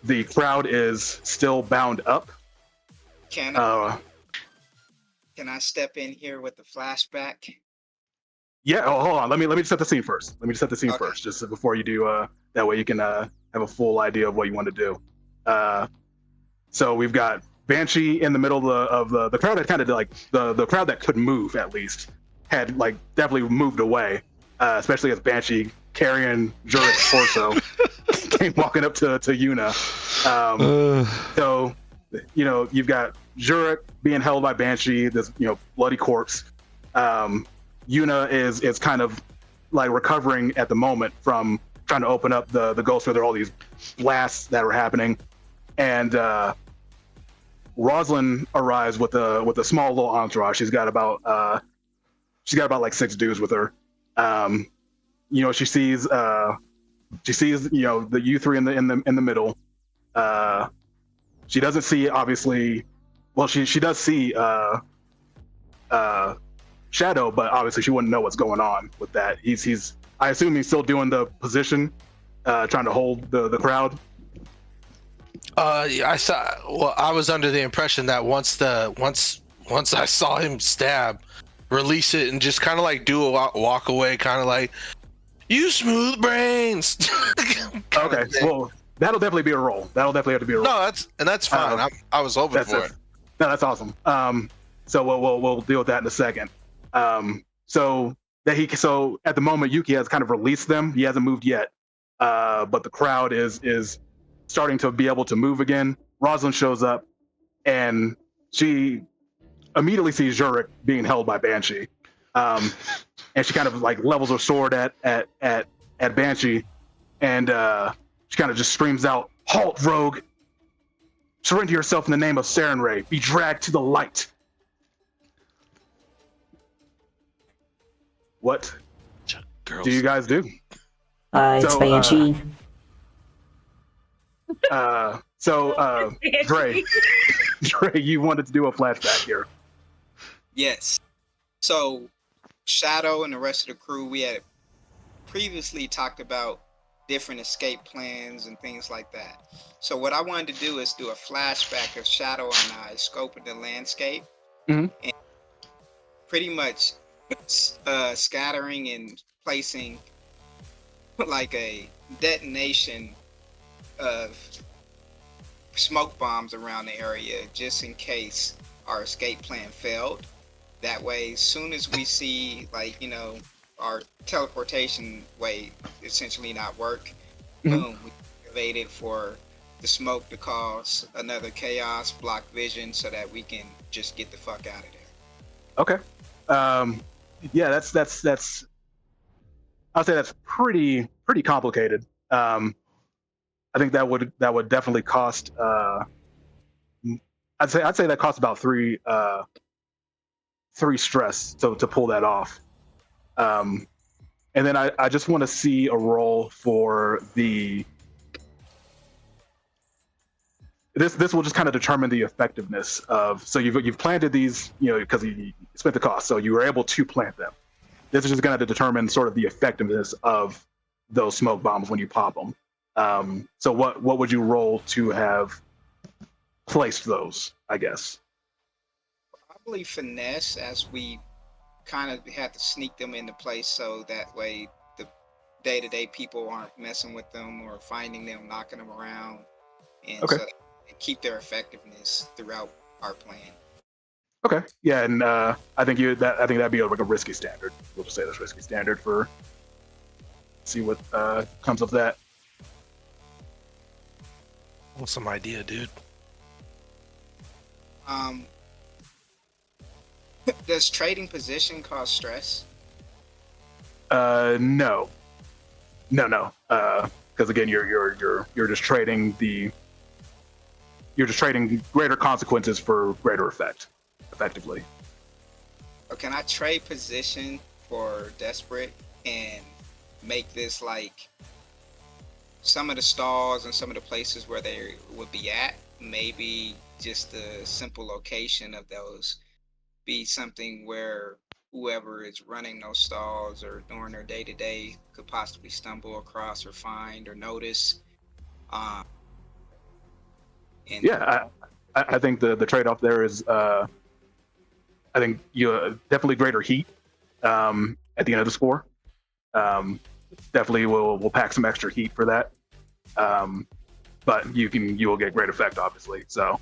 The crowd is still bound up.
Can I step in here with the flashback?
Yeah. Oh, hold on. Let me set the scene first. First, just before you do. That way you can have a full idea of what you want to do. So we've got Banshee in the middle of the crowd that kind of like the crowd that could move, at least had like definitely moved away, especially as Banshee carrying Jurik's torso came walking up to Yuna. So you've got Jurik being held by Banshee, this bloody corpse. Yuna is kind of like recovering at the moment from trying to open up the ghost where there are all these blasts that are happening, and Rosalind arrives with a small little entourage. She's got about like 6 dudes with her. She sees the you 3 in the middle. She doesn't see, obviously. Well, she does see Shadow, but obviously she wouldn't know what's going on with that. He's I assume he's still doing the position, trying to hold the crowd.
I saw. Well, I was under the impression that once I saw him stab, release it and just kind of like do a walk away, kind of like, you smooth brains.
Okay, well, that'll definitely be a roll. That'll definitely have to be a roll.
No, that's fine. I was hoping for it.
No, that's awesome. So we'll deal with that in a second. So at the moment Yuki has kind of released them. He hasn't moved yet, but the crowd is starting to be able to move again. Rosalind shows up, and she immediately sees Zurich being held by Banshee, and she kind of like levels her sword at Banshee, and she kind of just screams out, "Halt, rogue! Surrender yourself in the name of Sarenrae. Be dragged to the light." What
Girls.
do you guys do?
It's
So,
Banshee.
Dre, you wanted to do a flashback here.
Yes. So Shadow and the rest of the crew, we had previously talked about different escape plans and things like that. So what I wanted to do is do a flashback of Shadow and I scoping the landscape,
Mhm.
and pretty much scattering and placing like a detonation of smoke bombs around the area just in case our escape plan failed. That way, as soon as we see, like, you know, our teleportation way essentially not work, boom, we activated for the smoke to cause another chaos, block vision, so that we can just get the fuck out of there.
Okay. Yeah, that's. I'll say that's pretty complicated. I think that would definitely cost. I'd say that costs about three stress to pull that off. And then I just want to see a roll for the. This will just kind of determine the effectiveness of. So you've planted these, you know, because you spent the cost, so you were able to plant them. This is just going to determine sort of the effectiveness of those smoke bombs when you pop them. So what would you roll to have placed those, I guess?
Probably finesse, as we kind of had to sneak them into place so that way the day-to-day people aren't messing with them or finding them, knocking them around, and
Okay.
so that they keep their effectiveness throughout our plan.
Okay, yeah, and I think that'd be like a risky standard. We'll just say that's risky standard for. See what comes of that.
Awesome idea, dude.
Does trading position cause stress?
No. Because again, you're just trading greater consequences for greater effect, effectively.
Or can I trade position for desperate and make this like some of the stalls and some of the places where they would be at, maybe just the simple location of those be something where whoever is running those stalls or during their day-to-day could possibly stumble across or find or notice.
Yeah, I think the trade-off there is I think you definitely greater heat at the end of the score. Definitely will pack some extra heat for that. But you will get great effect, obviously. So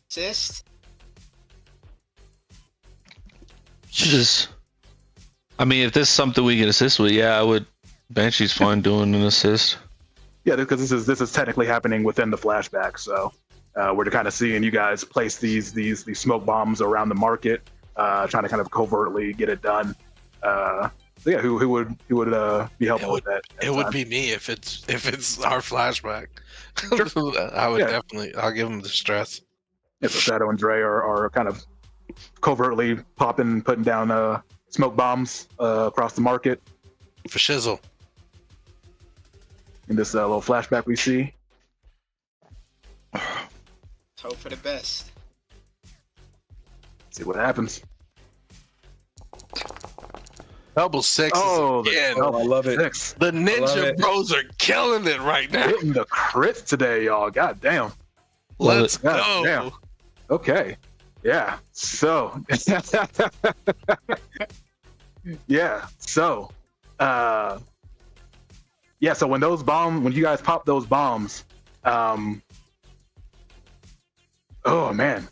assist.
I mean, if this is something we can assist with, yeah, I would. Banshee's fine doing an assist.
yeah, because this is technically happening within the flashback. So we're kind of seeing you guys place these smoke bombs around the market, trying to kind of covertly get it done. So yeah, who would be helpful with that?
It would be me if it's our flashback. I would definitely. I'll give him the stress.
Yeah, so Shadow and Dre are kind of covertly putting down smoke bombs across the market.
For shizzle.
In this little flashback we see.
Hope for the best.
See what happens.
Double sixes again.
I love it.
Six.
The Ninja Bros are killing it right now.
Hitting the crits today, y'all. God damn.
Let's
God
go.
damn. Okay. Yeah. So. yeah. So. yeah, so when you guys pop those bombs, oh man,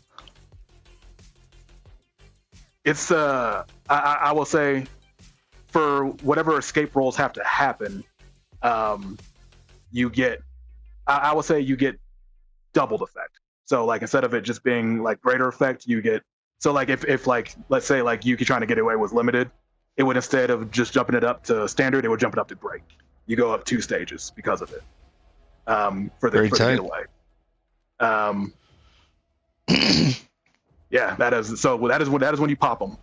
it's I will say, for whatever escape rolls have to happen, you get, I will say you get doubled effect. So like instead of it just being like greater effect, you get, so like if like let's say like Yuki trying to get away was limited, it would, instead of just jumping it up to standard, it would jump it up to great. You go up 2 stages because of it. For the getaway. Yeah, that is when you pop them.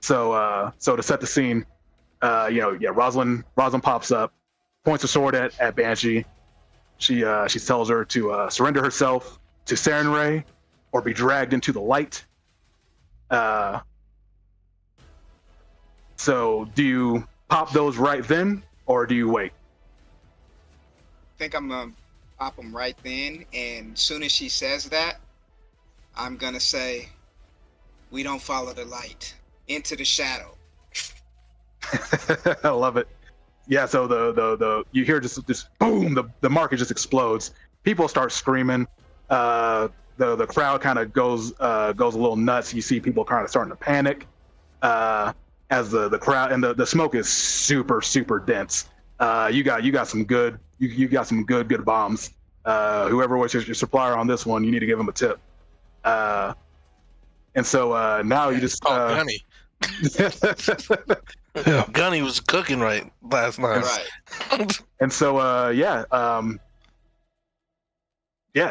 So to set the scene, Rosalind pops up, points a sword at Banshee. She tells her to surrender herself to Sarenrae or be dragged into the light. So do you pop those right then, or do you wait?
I think I'm gonna pop them right then, and as soon as she says that, I'm gonna say, "We don't follow the light, into the shadow."
I love it. Yeah, so the you hear just boom, the market just explodes. People start screaming. The crowd kind of goes a little nuts. You see people kind of starting to panic as the crowd, and the smoke is super dense. You got some good bombs. Whoever was your supplier on this one, you need to give them a tip. And so now you just
Gunny. Gunny was cooking right last night.
Right.
And so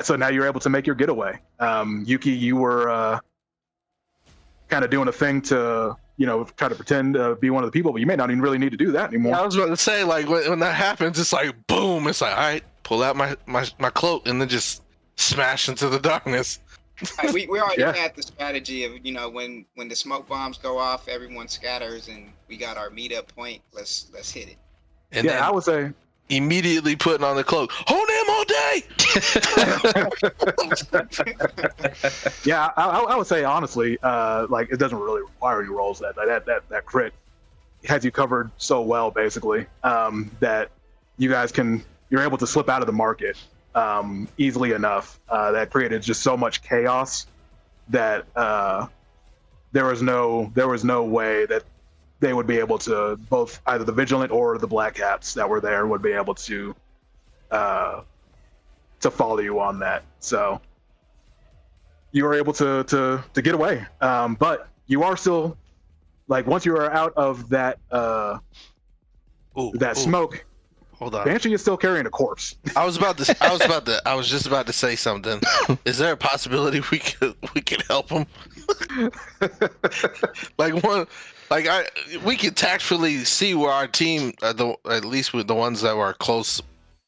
so now you're able to make your getaway. Yuki, you were kind of doing a thing to try to pretend to be one of the people, but you may not even really need to do that anymore.
I was about to say, like, when that happens, it's like boom. It's like, all right, pull out my cloak and then just smash into the darkness.
Right, we already had the strategy of when the smoke bombs go off, everyone scatters, and we got our meetup point. Let's hit it.
And
then I would say
immediately putting on the cloak. Hold him all day.
Yeah, I would say honestly, like it doesn't really require any rolls. That crit has you covered so well, basically, that you're able to slip out of the market easily enough. That created just so much chaos that there was no way that they would be able to, both either the Vigilant or the Black Hats that were there would be able to follow you on that. So you were able to get away, but you are still, like, once you are out of that smoke.
Hold on.
Banshee is still carrying a corpse.
I was just about to say something. Is there a possibility we could help him? We could tactfully see where our team, at least with the ones that were close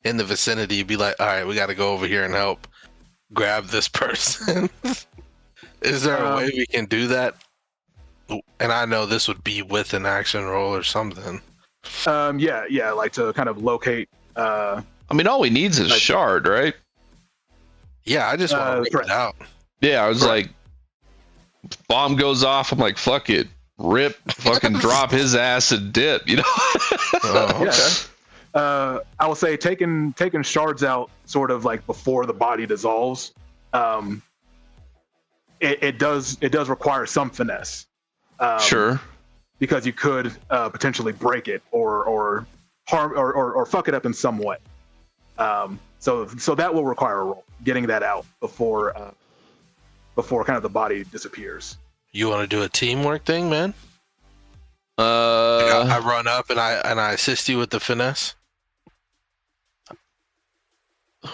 in the vicinity, be like, all right, we got to go over here and help grab this person. Is there a way we can do that? And I know this would be with an action roll or something.
Yeah, like to kind of locate.
I mean, all we need is a shard, right?
Yeah, I just want to rip it out.
Yeah, I was like, bomb goes off. I'm like, fuck it, rip, fucking drop his ass and dip.
Oh, okay.
Yeah. I would say taking shards out sort of like before the body dissolves. It does require some finesse.
Sure.
Because you could potentially break it or harm or fuck it up in some way. So that will require a roll, getting that out before kind of the body disappears.
You want to do a teamwork thing, man? I run up and I assist you with the finesse.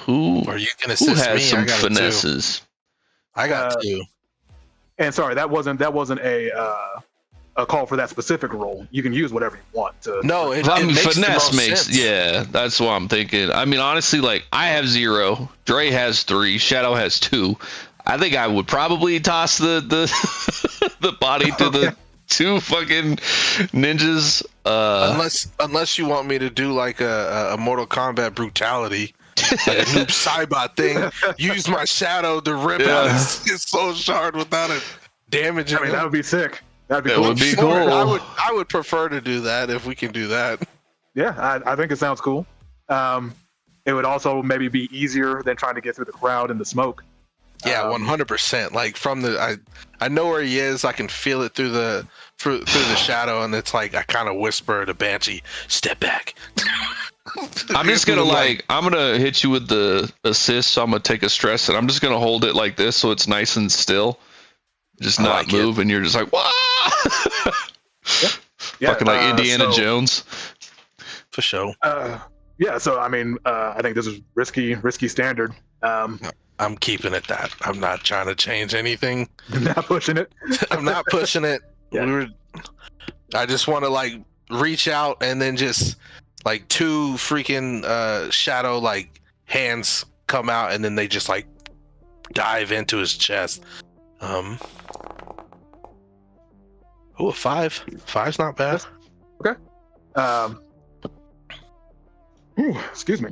Or you can assist
who has
me.
some
I got
finesses?
I got 2.
And sorry, that wasn't a call for that specific role. You can use whatever you want to.
No, it
finesse makes
sense.
Yeah, that's what I'm thinking. I mean, honestly, like, I have 0, Dre has 3, Shadow has 2. I think I would probably toss the the body to the 2 fucking ninjas.
Unless you want me to do like a Mortal Kombat brutality, like a Noob Saibot thing. Use my shadow to rip out his soul shard without it damaging.
I mean, that would be sick. That'd be
That
cool.
would be cool.
I would prefer to do that if we can do that.
Yeah, I think it sounds cool. It would also maybe be easier than trying to get through the crowd and the smoke.
Yeah, 100%. Like from I know where he is. I can feel it through the shadow, and it's like I kind of whisper to Banshee, "Step back."
I'm just gonna I'm gonna hit you with the assist. So I'm gonna take a stress, and I'm just gonna hold it like this, so it's nice and still, just not
like
move, and you're just like, "Wah!"
Yeah,
Fucking like Indiana Jones.
For sure.
Yeah, so I mean, I think this is risky standard.
I'm keeping it that. I'm not trying to change anything.
Not pushing it.
I'm not pushing it.
Yeah.
I just want to like reach out and then just like two freaking shadow like hands come out and then they just like dive into his chest. Oh, a 5. 5's not bad.
Okay. Excuse me.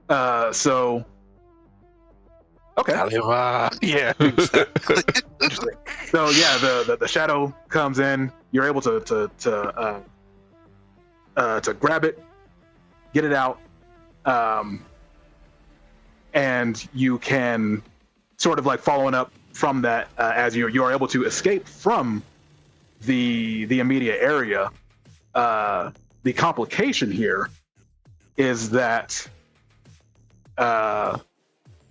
So. Okay.
Yeah. Exactly.
So yeah, the shadow comes in. You're able to grab it, get it out, and you can sort of like following up from that as you are able to escape from the immediate area. The complication here is that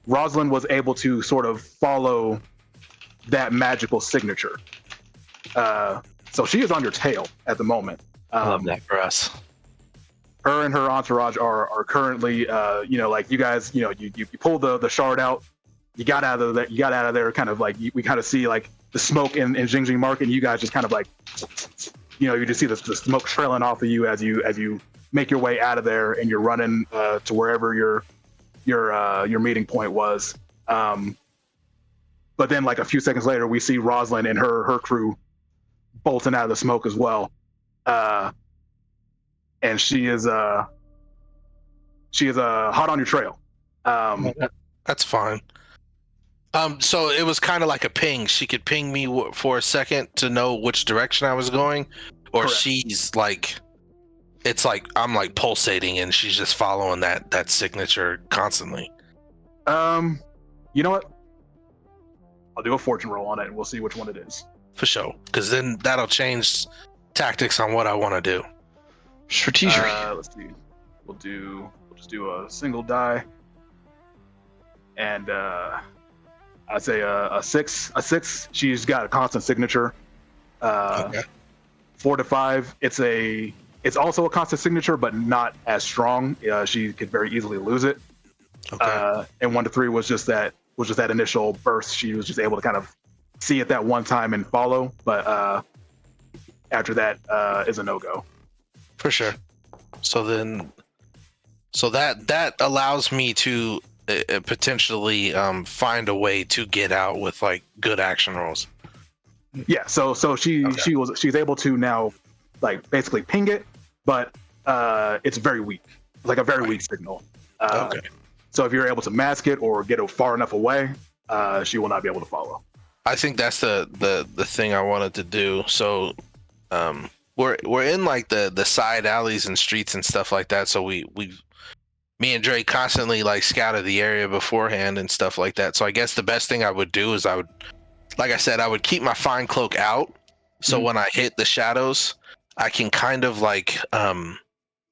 Rosalind was able to sort of follow that magical signature. So she is on your tail at the moment.
I love that for us.
Her and her entourage are currently, like you guys, you pulled the shard out, you got out of there, kind of like we kind of see like the smoke in Xiangxi Market, and you guys just kind of like, you just see the smoke trailing off of you as you make your way out of there, and you're running to wherever your meeting point was. But then like a few seconds later, we see Rosalind and her crew bolting out of the smoke as well. And she is hot on your trail.
That's fine. So it was kind of like a ping. She could ping me for a second to know which direction I was going, or
Correct.
she's like, it's like I'm like pulsating and she's just following that signature constantly.
You know what? I'll do a fortune roll on it, and we'll see which one it is.
For sure, because then that'll change tactics on what I want to do.
Strategic.
Let's see. We'll just do a single die, and I'd say a 6. A 6. She's got a constant signature.
Okay.
4 to 5. It's also a constant signature, but not as strong. She could very easily lose it.
Okay.
And 1 to 3 was just that initial burst. She was just able to kind of see it that one time and follow, but after that is a no-go.
For sure. So that allows me to potentially find a way to get out with like good action rolls.
Yeah. So she's able to now like basically ping it, but it's very weak. It's like a very weak signal.
Okay.
So if you're able to mask it or get it far enough away, she will not be able to follow.
I think that's the thing I wanted to do. So we're in like the side alleys and streets and stuff like that. So me and Dre constantly like scouted the area beforehand and stuff like that. So I guess the best thing I would do is I would keep my fine cloak out. So when I hit the shadows, I can kind of like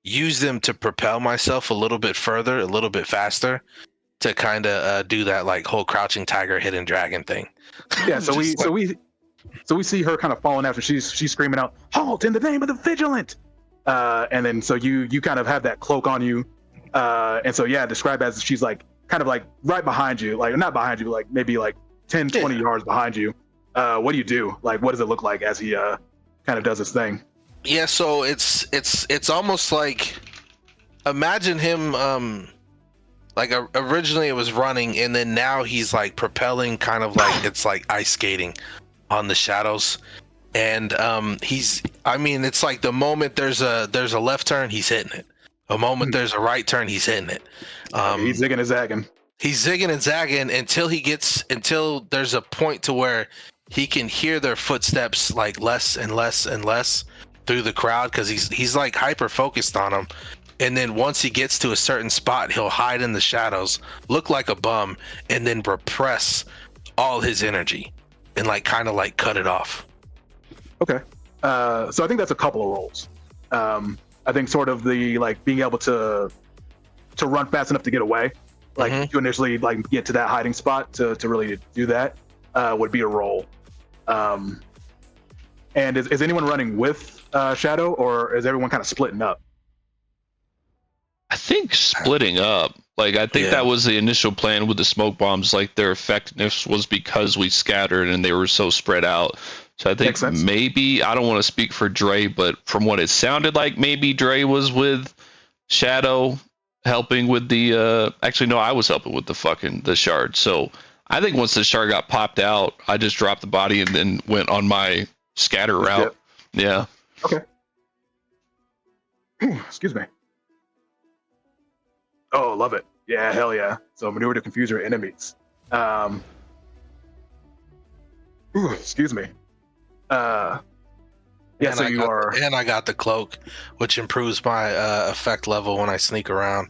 use them to propel myself a little bit further, a little bit faster, to kind of do that like whole crouching tiger, hidden dragon thing.
Yeah. So we see her kind of falling after she's screaming out, "Halt in the name of the vigilant!" And then so you kind of have that cloak on you, and so yeah, describe as she's like kind of like right behind you, like not behind you, but like maybe like 10, 20 yards behind you. What do you do? Like, what does it look like as he kind of does his thing?
Yeah, so it's almost like, imagine him like originally it was running and then now he's like propelling, kind of like it's like ice skating on the shadows. And it's like the moment there's a left turn, he's hitting it. A moment there's a right turn, he's hitting it.
He's zigging and zagging.
He's zigging and zagging until there's a point to where he can hear their footsteps like less and less and less. through the crowd because he's like hyper focused on him. And then once he gets to a certain spot, he'll hide in the shadows, look like a bum, and then repress all his energy and like kind of like cut it off.
Okay. So I think that's a couple of roles. I think sort of the like being able to run fast enough to get away, like to initially like get to that hiding spot to really do that would be a role. And is anyone running with Shadow, or is everyone kind of splitting up?
I think splitting up. Like, I think that was the initial plan with the smoke bombs. Like, their effectiveness was because we scattered and they were so spread out. So I think maybe, I don't want to speak for Dre, but from what it sounded like, maybe Dre was with Shadow helping with the, actually, no, I was helping with the shard. So I think once the shard got popped out, I just dropped the body and then went on my scatter route. Yeah.
Okay. Excuse me. Oh, love it. Yeah, hell yeah. So maneuver to confuse your enemies. Excuse me. Yeah,
and
so
I got the cloak, which improves my effect level when I sneak around.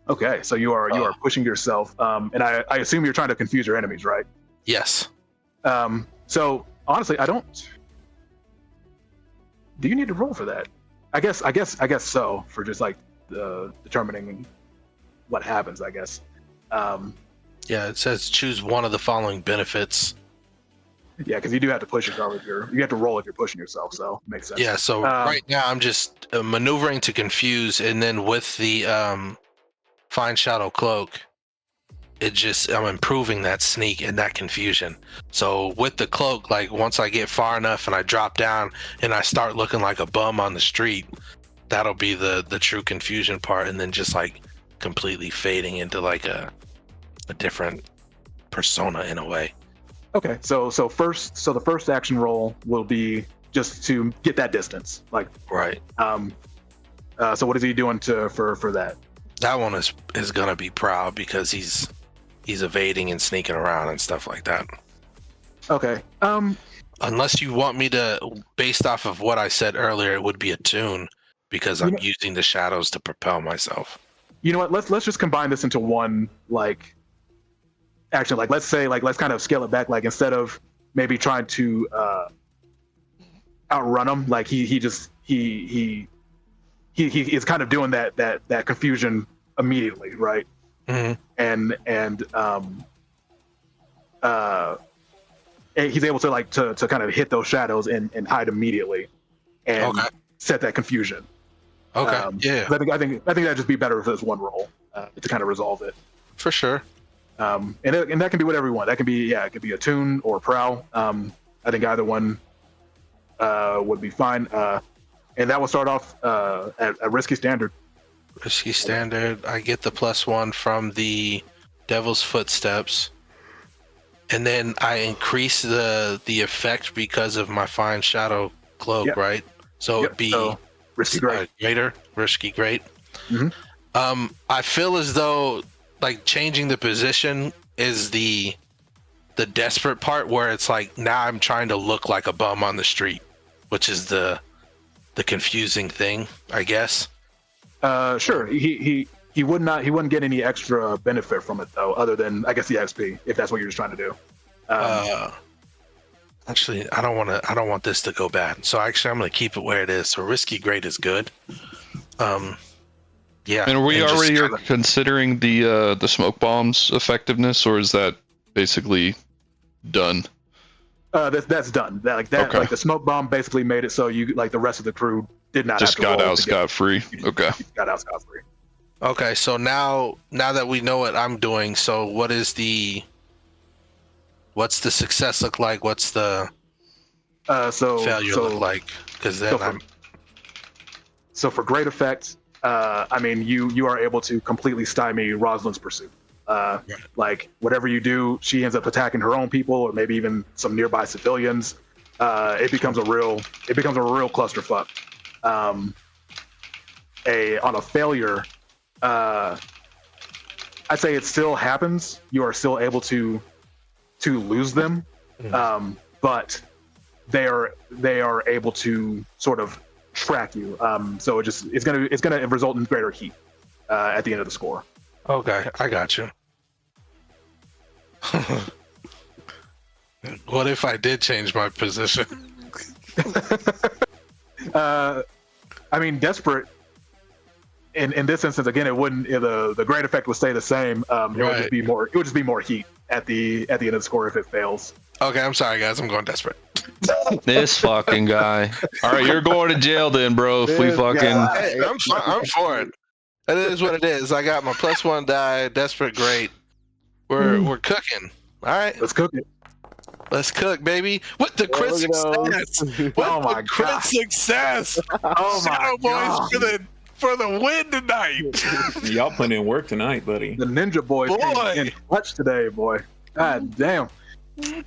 Okay, so you are pushing yourself, and I assume you're trying to confuse your enemies, right?
Yes.
So honestly, I don't. Do you need to roll for that? I guess so, for just like determining what happens, I guess.
Yeah, it says choose one of the following benefits.
Yeah, because you do have to push yourself you have to roll if you're pushing yourself, so makes sense.
Yeah, so right now I'm just maneuvering to confuse, and then with the Fine Shadow Cloak, I'm improving that sneak and that confusion. So with the cloak, like once I get far enough and I drop down and I start looking like a bum on the street, that'll be the true confusion part, and then just like completely fading into like a different persona in a way.
Okay, so the first action roll will be just to get that distance, like
right.
So what is he doing for that?
That one is gonna be proud because he's evading and sneaking around and stuff like that.
Okay.
Unless you want me to, based off of what I said earlier, it would be a tune because I'm using the shadows to propel myself.
You know what? Let's just combine this into one like action. Like let's kind of scale it back. Like instead of maybe trying to outrun him, like he is kind of doing that confusion immediately, right?
Mm-hmm.
And he's able to like to kind of hit those shadows and hide immediately and set that confusion.
Okay. Yeah.
I think that'd just be better if there's one roll to kind of resolve it.
For sure.
And that can be whatever you want. That can be it could be a tune or prowl. I think either one would be fine. And that will start off at risky standard.
Risky standard. I get the +1 from the Devil's Footsteps, and then I increase the effect because of my Fine Shadow Cloak, right? So it'd be
risky great.
Greater risky great.
Mm-hmm.
I feel as though like changing the position is the desperate part where it's like now I'm trying to look like a bum on the street, which is the confusing thing, I guess.
Sure. He wouldn't get any extra benefit from it though, other than I guess the XP, if that's what you're just trying to do.
Actually, I don't want this to go bad. So actually, I'm gonna keep it where it is. So risky great is good. Yeah.
And are we already considering the smoke bombs effectiveness, or is that basically done?
That's done. Like the smoke bomb basically made it so you like the rest of the crew did not
just
have to
got out scot-free. Okay.
Got out scot-free.
Okay, so now that we know what I'm doing, so what's the success look like? What's the failure look like? Because then
So for great effect, I mean you are able to completely stymie Rosalind's pursuit. Like whatever you do, she ends up attacking her own people or maybe even some nearby civilians. It becomes a real clusterfuck. On a failure, I'd say it still happens. You are still able to lose them, but they are able to sort of track you. So it's gonna result in greater heat at the end of the score.
Okay, I got you. What if I did change my position?
I mean, desperate. In this instance, again, it wouldn't. The great effect would stay the same. It would just be more. It would just be more heat at the end of the score if it fails.
Okay, I'm sorry, guys. I'm going desperate.
This fucking guy. All right, you're going to jail then, bro. If we fucking.
Hey, I'm for it. It is what it is. I got my +1 die. Desperate, great. We're cooking. All right,
Let's cook it.
let's cook, baby. With the crit
look at
success. With
Oh my
the crit
God.
success.
Oh my
Shadow
God.
Boys for the win tonight.
Y'all put in work tonight, buddy.
The Ninja Boys
Boy.
came in clutch today, boy. God damn.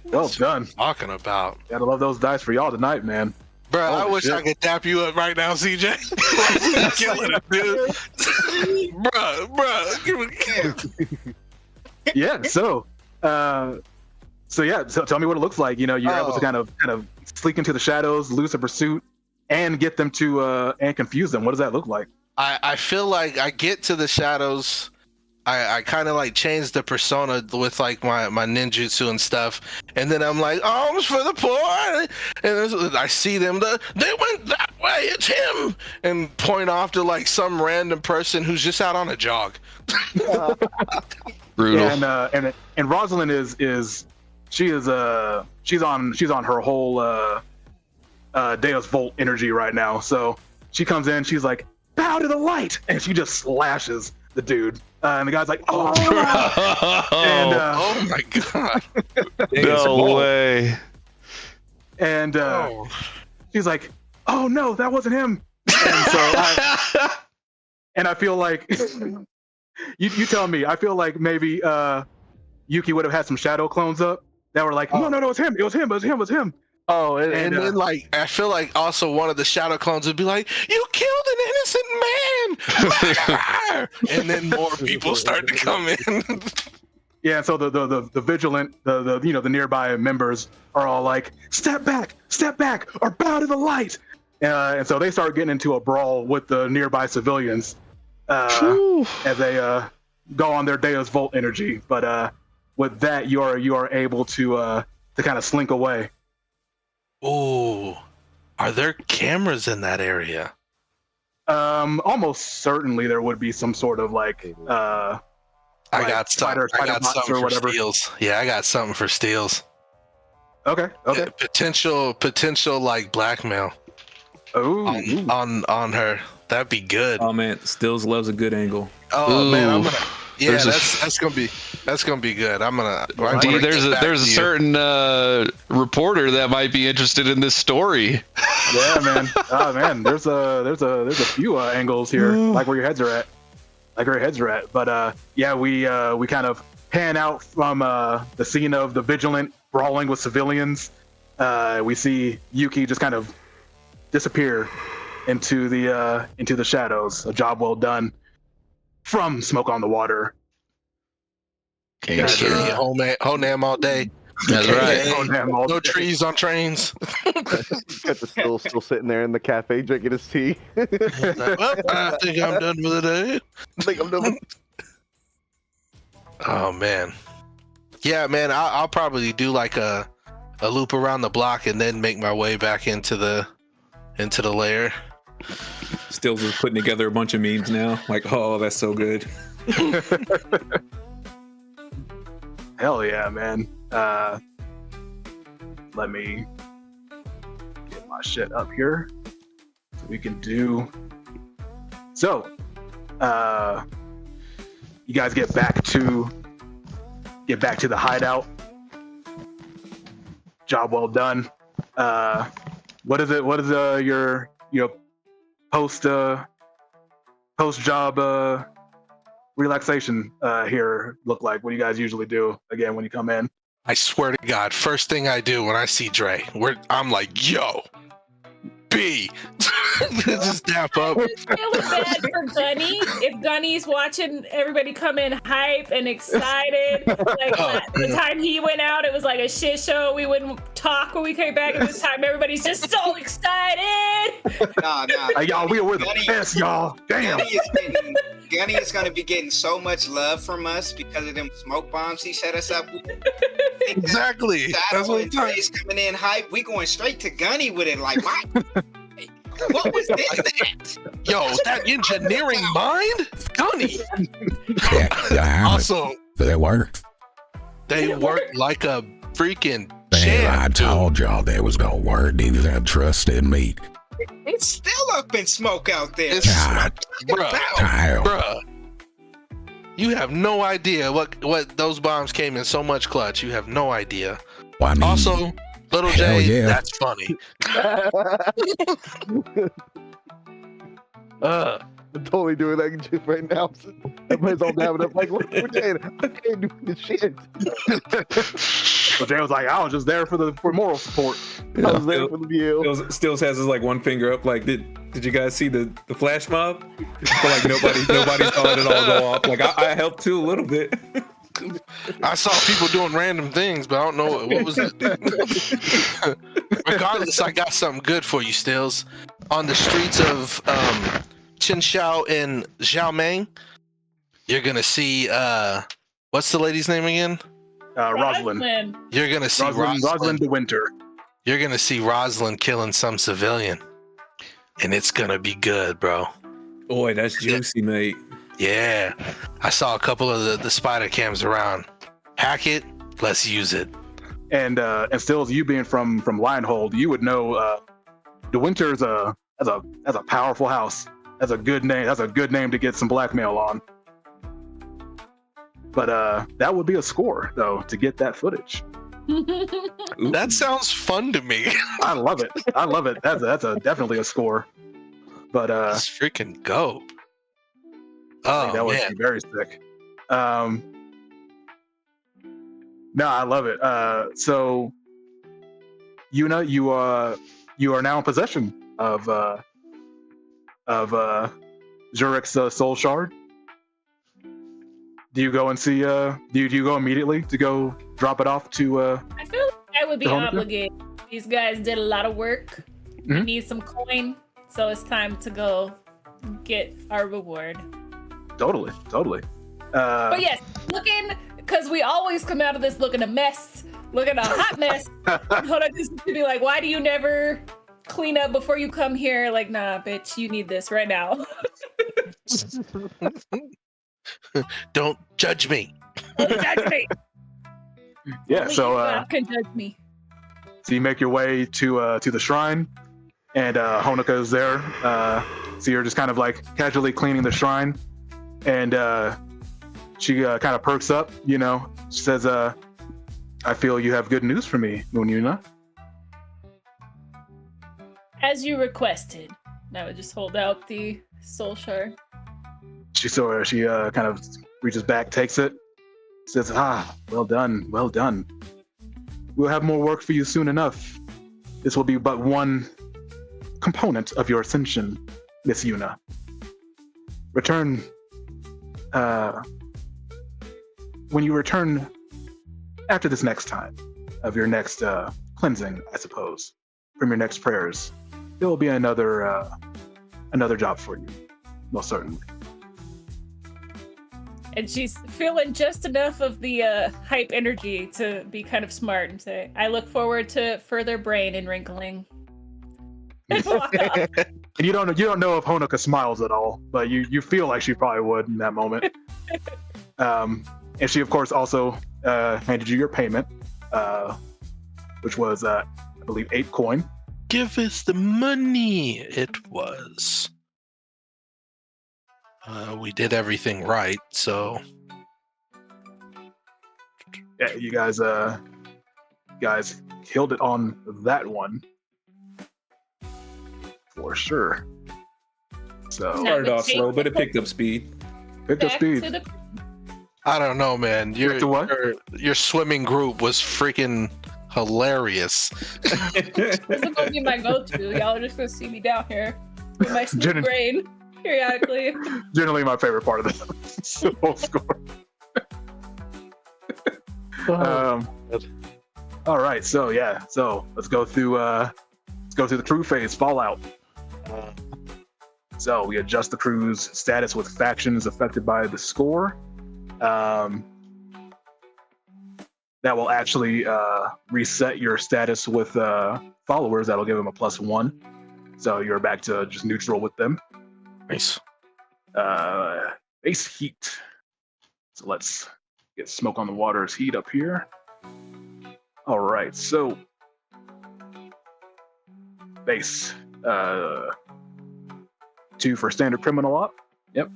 Well done.
Talking about.
Gotta love those dice for y'all tonight, man.
Bro, I
Holy
wish
shit.
I could dap you up right now, CJ. Like, killing it, dude. Bruh, give me
Yeah. So tell me what it looks like. You know, you're able to kind of sneak into the shadows, lose a pursuit, and get them to and confuse them. What does that look like?
I feel like I get to the shadows. I kind of like change the persona with like my ninjutsu and stuff, and then I'm like, arms for the poor, and I see them. They went that way. It's him, and point off to like some random person who's just out on a jog.
Brutal.
And Rosalind she's on her whole Deus Volt energy right now. So she comes in, she's like, bow to the light, and she just slashes the dude. And the guy's like, oh, and
Oh my god!
No way.
and
Oh.
she's like, oh no, that wasn't him. And so I feel like you tell me. I feel like maybe Yuki would have had some shadow clones up that were like, no, it was him. It was him. It was him.
Oh, and
And,
then like I feel like also one of the shadow clones would be like, "You killed an innocent man," and then more people start to come in.
Yeah, so the vigilant, the nearby members are all like, step back, or bow to the light. And so they start getting into a brawl with the nearby civilians as they go on their Deus Volt energy. But with that, you are able to kind of slink away.
Oh, are there cameras in that area?
Almost certainly there would be some sort of like
I got
spider bots
something
or
for
whatever.
steals. Yeah, I got something for steals.
Okay.
Potential like blackmail
Oh.
on her. That'd be good.
Oh man, Stills loves a good angle.
Oh man, I'm
Ooh.
gonna. Yeah,
There's a-
that's gonna be good. I'm gonna.
D, there's a certain reporter that might be interested in this story.
Yeah, man. Oh man, there's a few angles here, like where your heads are at. But yeah, we kind of pan out from the scene of the vigilant brawling with civilians. We see Yuki just kind of disappear into the shadows. A job well done from Smoke on the Water.
Gangster.
Yeah, Honam all day.
That's right.
Hey,
Honam all
no
day.
trees on trains.
Got the still sitting there in the cafe drinking his tea.
Well, I think I'm done for the day.
I think I'm done.
Oh man, yeah, man. I'll probably do like a loop around the block and then make my way back into the lair.
Stills is putting together a bunch of memes now. Like, oh, that's so good.
Hell yeah, man. Let me get my shit up here so we can do. So, you guys get back to the hideout. Job well done. What is it? What is your post job relaxation here look like? What do you guys usually do again when you come in?
I swear to God, first thing I do when I see Dre, I'm like, yo, B. Just dap up.
It's feeling bad for Gunny. If Gunny's watching everybody come in hype and excited, like the time he went out, it was like a shit show. We wouldn't talk when we came back, and this time everybody's just so excited.
Nah.
Hey, y'all, we're the
Gunny-
best, y'all. Damn.
Gunny is gonna be getting so much love from us because of them smoke bombs he set us up with.
Exactly. That's
Shadow
what
and Trey's coming in hype. We going straight to Gunny with it. Like, what was this?
Yo, that engineering mind? Gunny.
Yeah,
Also,
did it work?
they work like a freaking
Man, I
champ. dude.
told y'all that was gonna work. They just had trust in me.
It's still up in smoke out there.
It's
God, Kyle.
bruh. You have no idea what those bombs came in so much clutch. You have no idea.
Well, I mean,
Also, Little
hell
J,
yeah.
that's funny.
I'm totally doing that just right now. Everybody's all dabbing up like, what are you saying? I can't do this shit.
So Jay was like, I was just there for moral support.
I was there for the view.
Stills has his like one finger up. Like, did you guys see the flash mob? But like nobody saw it all go off. Like I helped too a little bit.
I saw people doing random things, but I don't know what was it. Regardless, I got something good for you, Stills. On the streets of Qinshao and Xiaoming, you're gonna see what's the lady's name again?
Rosalind.
You're gonna see
Rosalind de Winter.
You're gonna see Rosalind killing some civilian, and it's gonna be good, bro.
Boy, that's juicy, mate.
Yeah, I saw a couple of the spider cams around. Hack it, let's use it.
And Stills, you being from Lionhold, you would know De Winter is a powerful house. That's a good name. That's a good name to get some blackmail on. But that would be a score though to get that footage.
That sounds fun to me.
I love it. I love it. That's definitely a score. But
Let's freaking go.
I think
Oh
that would
man,
be very sick. No, I love it. So you know you are now in possession of Zurich's soul shard. Do you go and see? Do you go immediately to go drop it off to?
I feel like I would be
The Honecker?
obligated. These guys did a lot of work. We
Mhm.
need some coin, so it's time to go get our reward.
Totally.
But yes, looking, because we always come out of this looking a mess, looking a hot mess. Hold on, just to be like, why do you never clean up before you come here? Like, nah, bitch, you need this right now.
don't judge me.
Don't judge me.
Yeah.
Only
So
you God can judge me.
so you make your way to the shrine, and Honoka is there. So you're just kind of like casually cleaning the shrine, and she kind of perks up. You know, she says, "I feel you have good news for me, Moonyuna."
As you requested. I would just hold out the soul shard.
She kind of reaches back, takes it, says, well done. We'll have more work for you soon enough. This will be but one component of your ascension, Miss Yuna. Return, when you return after this next time of your next cleansing, I suppose, from your next prayers, there will be another job for you, most certainly.
And she's feeling just enough of the hype energy to be kind of smart and say, I look forward to further brain and wrinkling. And walk off.
And you don't know if Honoka smiles at all, but you feel like she probably would in that moment. And she of course also handed you your payment, which was I believe 8 coin.
Give us the money. It was. We did everything right, so
Yeah, you guys killed it on that one for sure. So
No.
Started off slow, but it picked up speed.
pick up
Back
speed.
to the
I don't know, man.
Back to what?
Your swimming group was freaking hilarious.
This is gonna be my go-to. Y'all are just gonna see me down here with my smooth brain periodically.
Generally, my favorite part of the whole score. All right, so let's go through the crew phase Fallout. So we adjust the crew's status with factions affected by the score. That will actually reset your status with followers. That'll give them a +1. So you're back to just neutral with them.
Nice.
Base heat. So let's get smoke on the water's heat up here. All right, so base 2 for standard criminal op. Yep.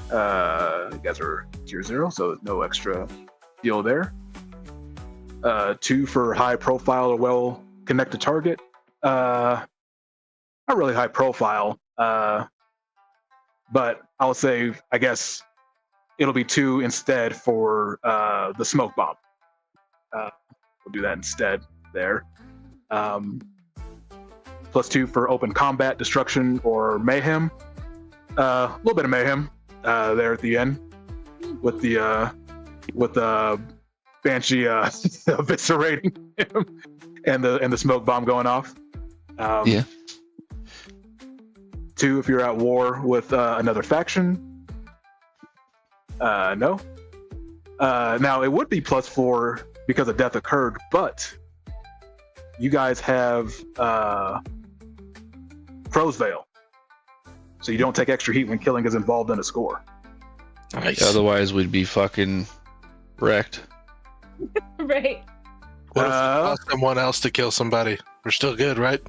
You guys are tier 0, so no extra deal there. 2 for high profile or well connected target. Not really high profile, but I'll say, I guess it'll be 2 instead for the smoke bomb. We'll do that instead there. +2 for open combat, destruction, or mayhem. A little bit of mayhem there at the end with the Banshee eviscerating him and the smoke bomb going off.
Yeah.
2 if you're at war with another faction. No. Now it would be +4 because a death occurred, but you guys have Crow's Veil, so you don't take extra heat when killing is involved in a score.
Nice.
Otherwise, we'd be fucking wrecked.
Right.
What if we call someone else to kill somebody? We're still good, right?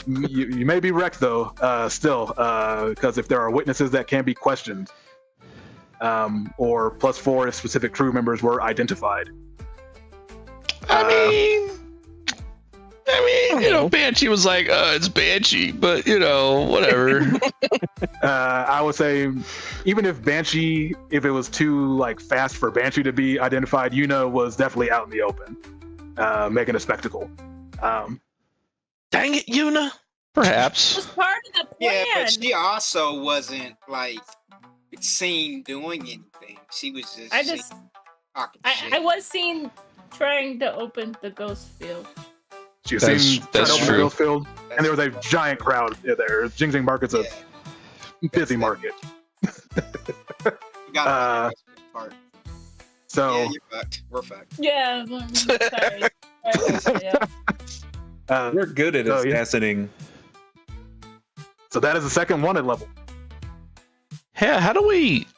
You may be wrecked though, still, because if there are witnesses that can be questioned, or +4 if specific crew members were identified.
I mean, you know, Banshee was like, it's Banshee, but you know, whatever.
I would say, even if Banshee, if it was too like fast for Banshee to be identified, Yuna was definitely out in the open, making a spectacle.
Dang it, Yuna.
Perhaps.
It was part of the plan.
Yeah, but she also wasn't like seen doing anything. She was just talking shit.
I was seen trying to open the ghost field.
She was
That's
seen trying to open the
true.
Ghost Field, and there was a giant crowd there. Xiangxi Market's a busy market.
You got part.
So
Yeah, you're fucked. We're fucked.
Yeah. Sorry. Yeah.
We're good at assassinating.
So that is the second wanted level.
Yeah, how do we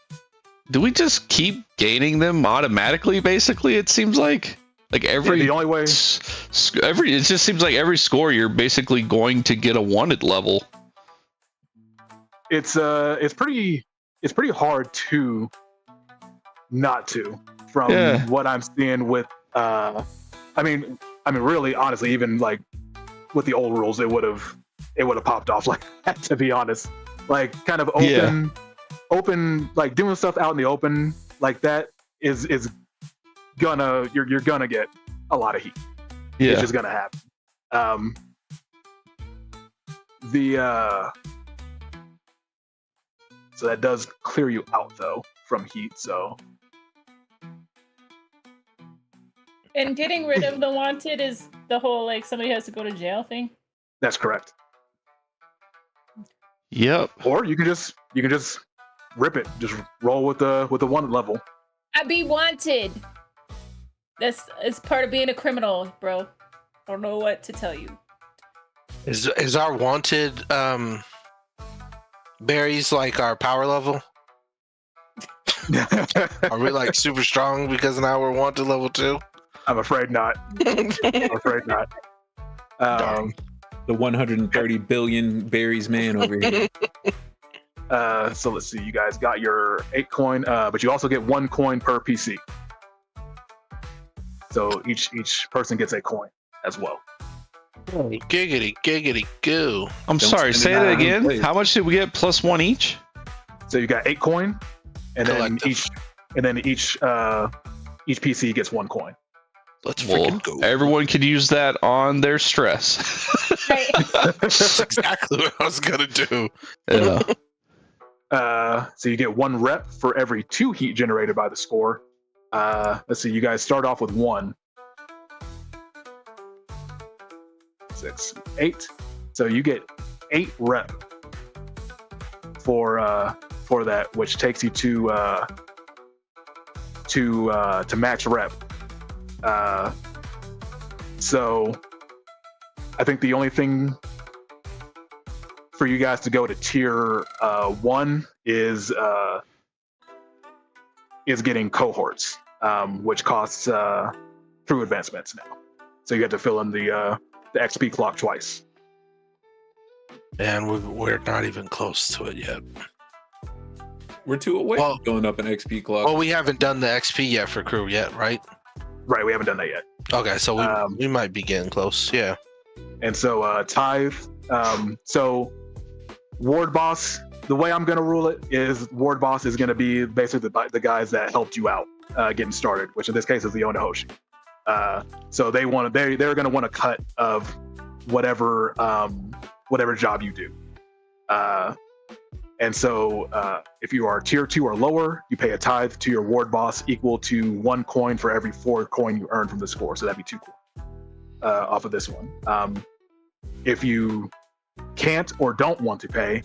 just keep gaining them automatically? Basically, it seems like every
The only way.
it just seems like every score you're basically going to get a wanted level.
It's pretty hard to not to from what I'm seeing with I mean really honestly, even like with the old rules it would have popped off like that, to be honest. Like kind of open like doing stuff out in the open like that is gonna you're gonna get a lot of heat.
Yeah.
It's just gonna happen. So that does clear you out though from heat. So
And getting rid of the wanted is the whole like somebody has to go to jail thing.
that's correct.
Yep.
Or you can just rip it. Just roll with the wanted level.
I be wanted. It's part of being a criminal, bro. I don't know what to tell you.
Is our wanted berries like our power level? Are we like super strong because now we're wanted level 2?
I'm afraid not. I'm afraid not.
The 130 billion berries man over here.
So let's see. You guys got your 8 coin, but you also get 1 coin per PC. So each person gets a coin as well.
Giggity, giggity, goo.
I'm
Don't
sorry,
spend
say
it
that
on
again.
place.
How much did we get? +1 each?
So you got 8 coin, and then
Collective.
each each PC gets 1 coin.
Let's
Well,
freaking go.
everyone could use that on their stress.
Right.
That's exactly what I was gonna do.
Yeah.
So you get 1 rep for every 2 heat generated by the score. Let's see, you guys start off with 1. 6, 8. So you get 8 rep for that, which takes you to max rep. So I think the only thing for you guys to go to tier 1 is getting cohorts, which costs through advancements now. So you have to fill in the XP clock twice.
And we're not even close to it yet.
We're 2 away
Well-
from going up an XP clock.
Well, we haven't done the XP yet for crew yet, right?
Right, we haven't done that yet.
Okay, so we might be getting close. Yeah.
And so tithe. So ward boss. The way I'm gonna rule it is ward boss is gonna be basically the guys that helped you out getting started, which in this case is the Onahoshi. So they're gonna want a cut of whatever job you do. And so if you are tier 2 or lower, you pay a tithe to your ward boss equal to 1 coin for every 4 coin you earn from the score. So that'd be 2 coin off of this one. If you can't or don't want to pay,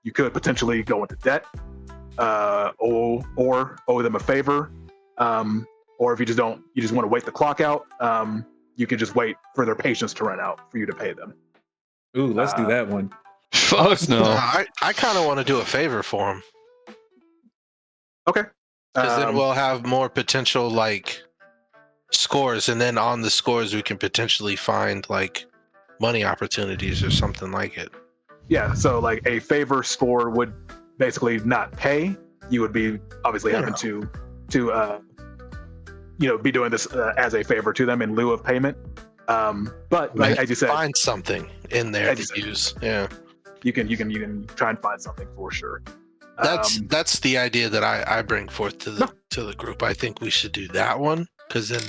you could potentially go into debt, or owe them a favor, or if you just want to wait the clock out, you can just wait for their patience to run out for you to pay them.
Ooh, let's do that one.
Fuck no.
I kind of want to do a favor for him
Okay.
because then we'll have more potential like scores, and then on the scores we can potentially find like money opportunities or something like it.
Yeah. So like a favor score would basically not pay. You would be obviously having to be doing this as a favor to them in lieu of payment. But like as you said,
Find something in there to use. Yeah.
You can try and find something for sure.
That's the idea that I bring forth to the group. I think we should do that one because then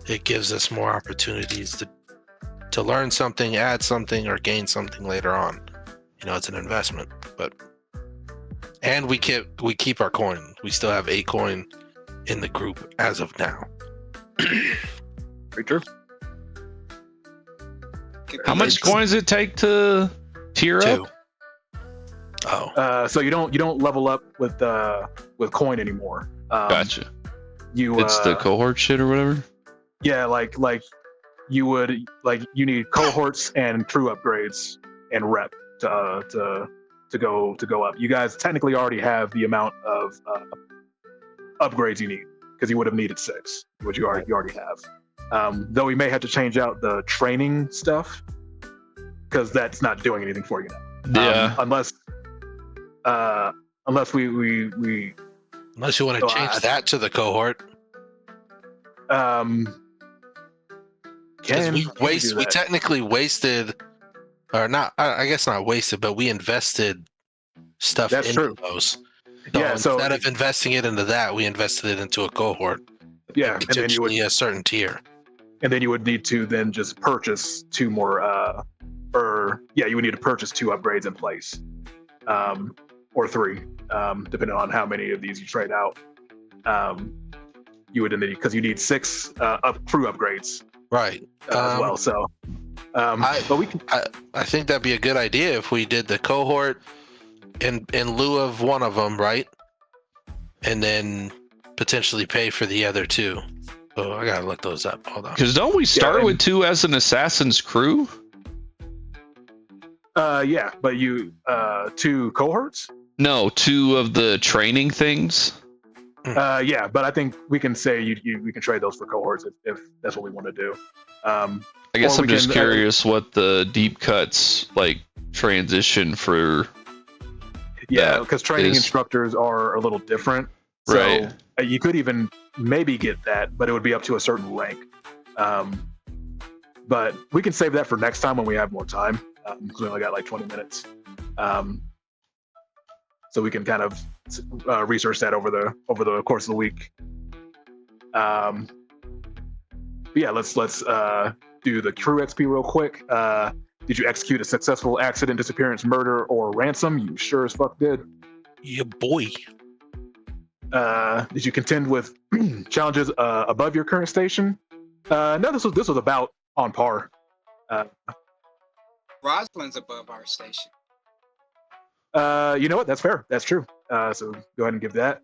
it gives us more opportunities to learn something, add something, or gain something later on. It's an investment, and we keep our coin. We still have 8 coin in the group as of now.
Very true.
How much coin does it take to tier
2.
up?
Oh,
So you don't level up with coin anymore.
Gotcha.
It's
the cohort shit or whatever.
Yeah, like you would you need cohorts and crew upgrades and rep to go up. You guys technically already have the amount of upgrades you need because you would have needed 6, which you already have. Though we may have to change out the training stuff because that's not doing anything for you now.
Yeah.
Unless we
unless you want to change that to the cohort. Because we technically wasted, or not, I guess not wasted, but we invested stuff into those. So instead of investing it into that, we invested it into a cohort.
Yeah,
and then you would a certain tier.
And then you would need to then just purchase 2 more, you would need to purchase 2 upgrades in place, or 3, depending on how many of these you trade out. You would need, because you need 6 crew upgrades,
right?
As well. So, but we can.
I think that'd be a good idea if we did the cohort in lieu of one of them, right? And then potentially pay for the other 2. Oh, I gotta look those up. Hold on.
Because don't we start with 2 as an assassin's crew?
Yeah, but you 2 cohorts?
No, 2 of the training things.
Yeah, but I think we can say we can trade those for cohorts if that's what we want to do.
I guess I'm just curious what the deep cuts like transition for.
Yeah, because training instructors are a little different. So
right.
You could even maybe get that, but it would be up to a certain rank. But we can save that for next time when we have more time. Because we only got like 20 minutes. So we can kind of research that over the course of the week. But yeah, let's do the crew XP real quick. Did you execute a successful accident, disappearance, murder, or ransom? You sure as fuck did.
Yeah, boy.
Did you contend with challenges above your current station? No, this was about on par.
Rosalind's above our station.
You know what? That's fair. That's true. So go ahead and give that.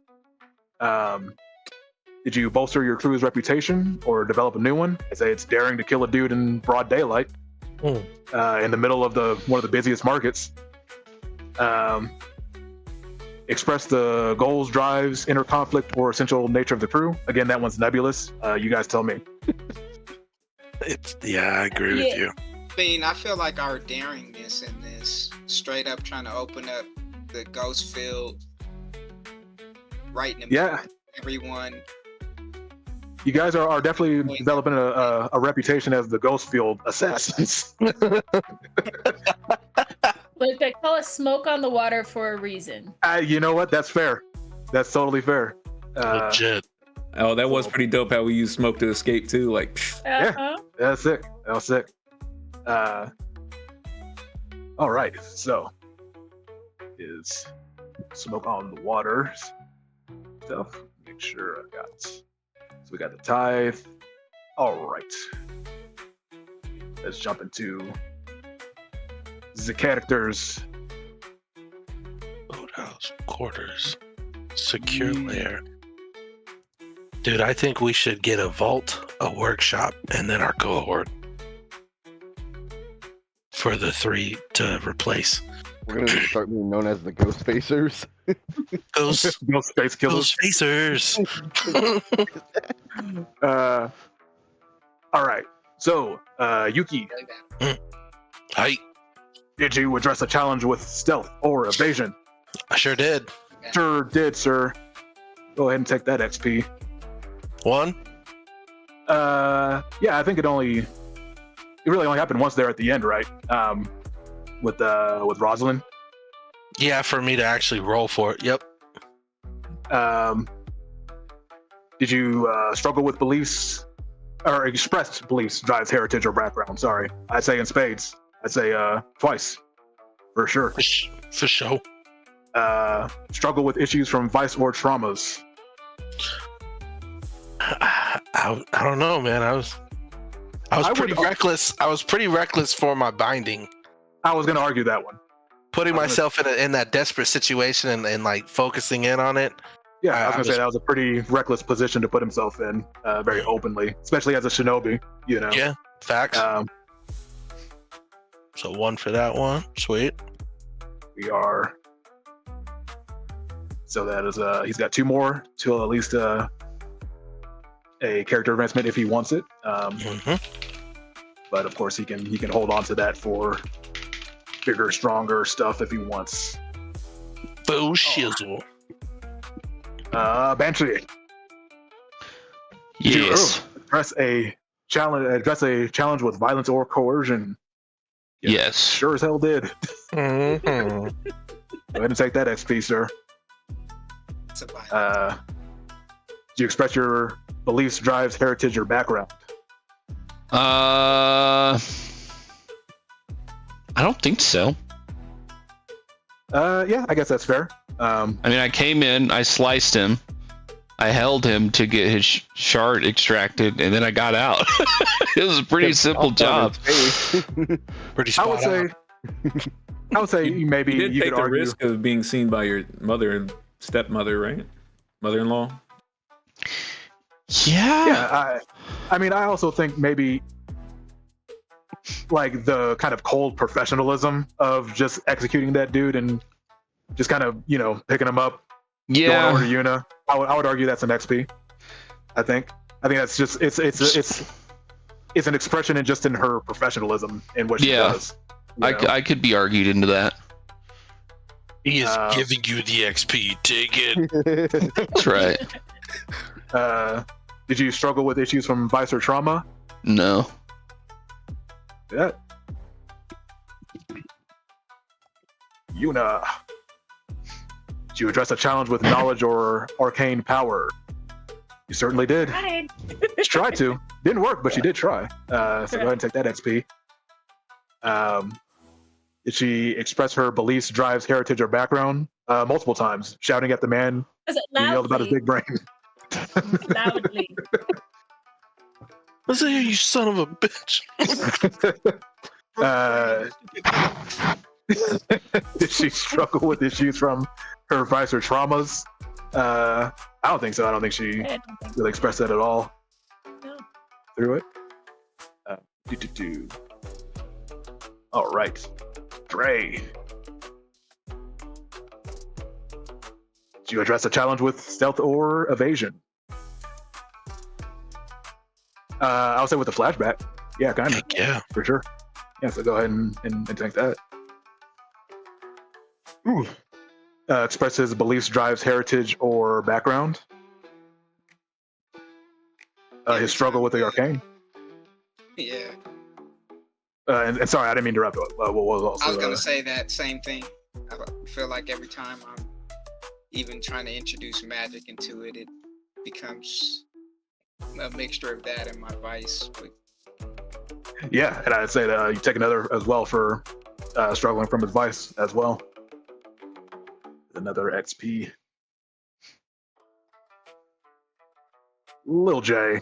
Did you bolster your crew's reputation or develop a new one? I say it's daring to kill a dude in broad daylight in the middle of one of the busiest markets. Express the goals, drives, inner conflict, or essential nature of the crew. Again, that one's nebulous. You guys tell me.
I agree with you.
I mean, I feel like our daringness in this, straight up trying to open up the ghost field right in the middle of everyone.
You guys are definitely developing a reputation as the ghost field assassins.
Like, they call us smoke on the water for a reason.
You know what? That's fair. That's totally fair.
Legit.
Oh, that was pretty dope how we used smoke to escape too. Like,
yeah, that's sick. That was sick. All right, so is smoke on the water stuff. Make sure I got. So we got the tithe. All right, let's jump into the characters.
Boathouse, quarters, secure lair. Dude, I think we should get a vault, a workshop, and then our cohort for the 3 to replace.
We're gonna start being known as the Ghost Facers.
Ghost
Space killers.
Ghost Facers.
All right. So, Yuki,
Hi.
did you address a challenge with stealth or evasion?
I sure did.
Sure did, sir. Go ahead and take that XP.
1.
Yeah, I think it really only happened once there at the end, right? With Rosalind.
Yeah, for me to actually roll for it. Yep.
Did you struggle with beliefs or expressed beliefs drives heritage or background? Sorry, I'd say in spades. I'd say twice, for sure.
For sure.
Struggle with issues from vice or traumas.
I don't know, man. I was pretty reckless. I was pretty reckless for my binding.
I was going to argue that one.
Putting myself in that desperate situation and like focusing in on it.
Yeah, I was going to say that was a pretty reckless position to put himself in, very openly, especially as a shinobi. You know.
Yeah, facts. So 1 for that one. Sweet.
We are. So that is he's got 2 more to at least a character advancement if he wants it. But of course he can hold on to that for bigger, stronger stuff if he wants.
Boo shizzle.
Banshee.
Yes.
Address a challenge with violence or coercion.
Yes.
Sure as hell did.
Mm-hmm.
Go ahead and take that XP, sir. Did you express your beliefs, drives, heritage, or background?
I don't think so.
Yeah, I guess that's fair.
I mean, I came in, I sliced him, I held him to get his shard extracted, and then I got out. It was a pretty simple job.
Pretty spot on.
I would say maybe
you did
you
take
could
the
argue.
risk of being seen by your mother and stepmother, right? Mother-in-law.
Yeah.
I mean, I also think maybe like the kind of cold professionalism of just executing that dude and just kind of, picking him up, going over to Yuna. I would argue that's an XP. I think that's just it's an expression in her professionalism in what she does.
I could be argued into that.
He is giving you the XP. Take it.
That's right.
Did you struggle with issues from vice or trauma?
No.
Yeah. Yuna. Did you address a challenge with knowledge or arcane power? You certainly did.
Tried.
She tried to. Didn't work, but she did try. So go ahead and take that XP. Did she express her beliefs, drives, heritage, or background? Multiple times, shouting at the man
Was it
who yelled about his
loudly?
big brain.
Loudly.
Listen here, you son of a bitch.
Did she struggle with issues from her vice or traumas? I don't think so. I don't think she
I don't think
really expressed that at all
No.
through it. Do. All right. Dre. Did you address a challenge with stealth or evasion? I'll say with a flashback. Yeah, kind of.
Yeah.
For sure. Yeah, so go ahead and take that. Ooh. Express his beliefs, drives, heritage, or background. His struggle with the arcane.
Yeah.
And sorry, I didn't mean to interrupt. What was also?
I was gonna say that same thing. I feel like every time I'm even trying to introduce magic into it, it becomes a mixture of that and my vice. But
Yeah, and I'd say that you take another as well for struggling from his vice as well. Another XP. Lil J.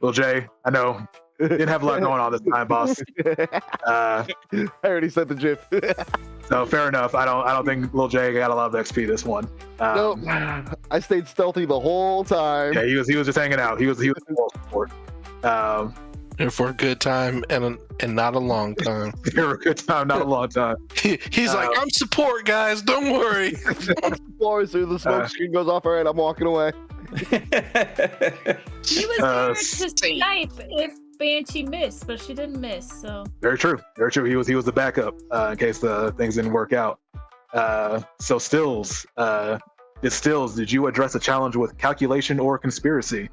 Lil J, I know. Didn't have a lot going on this time, boss.
I already said the GIF.
So fair enough. I don't think Lil J got a lot of XP this one.
Nope. I stayed stealthy the whole time.
Yeah, he was just hanging out. He was moral support.
Here for a good time and not a long time.
For a good time, not a long time.
He's like, I'm support, guys. Don't worry.
Floor as soon as the smoke screen goes off. All right, I'm walking away.
He was there to snipe if Banshee missed, but she didn't miss. So
Very true. Very true. He was the backup in case things didn't work out. So Stills, did you address a challenge with calculation or conspiracy?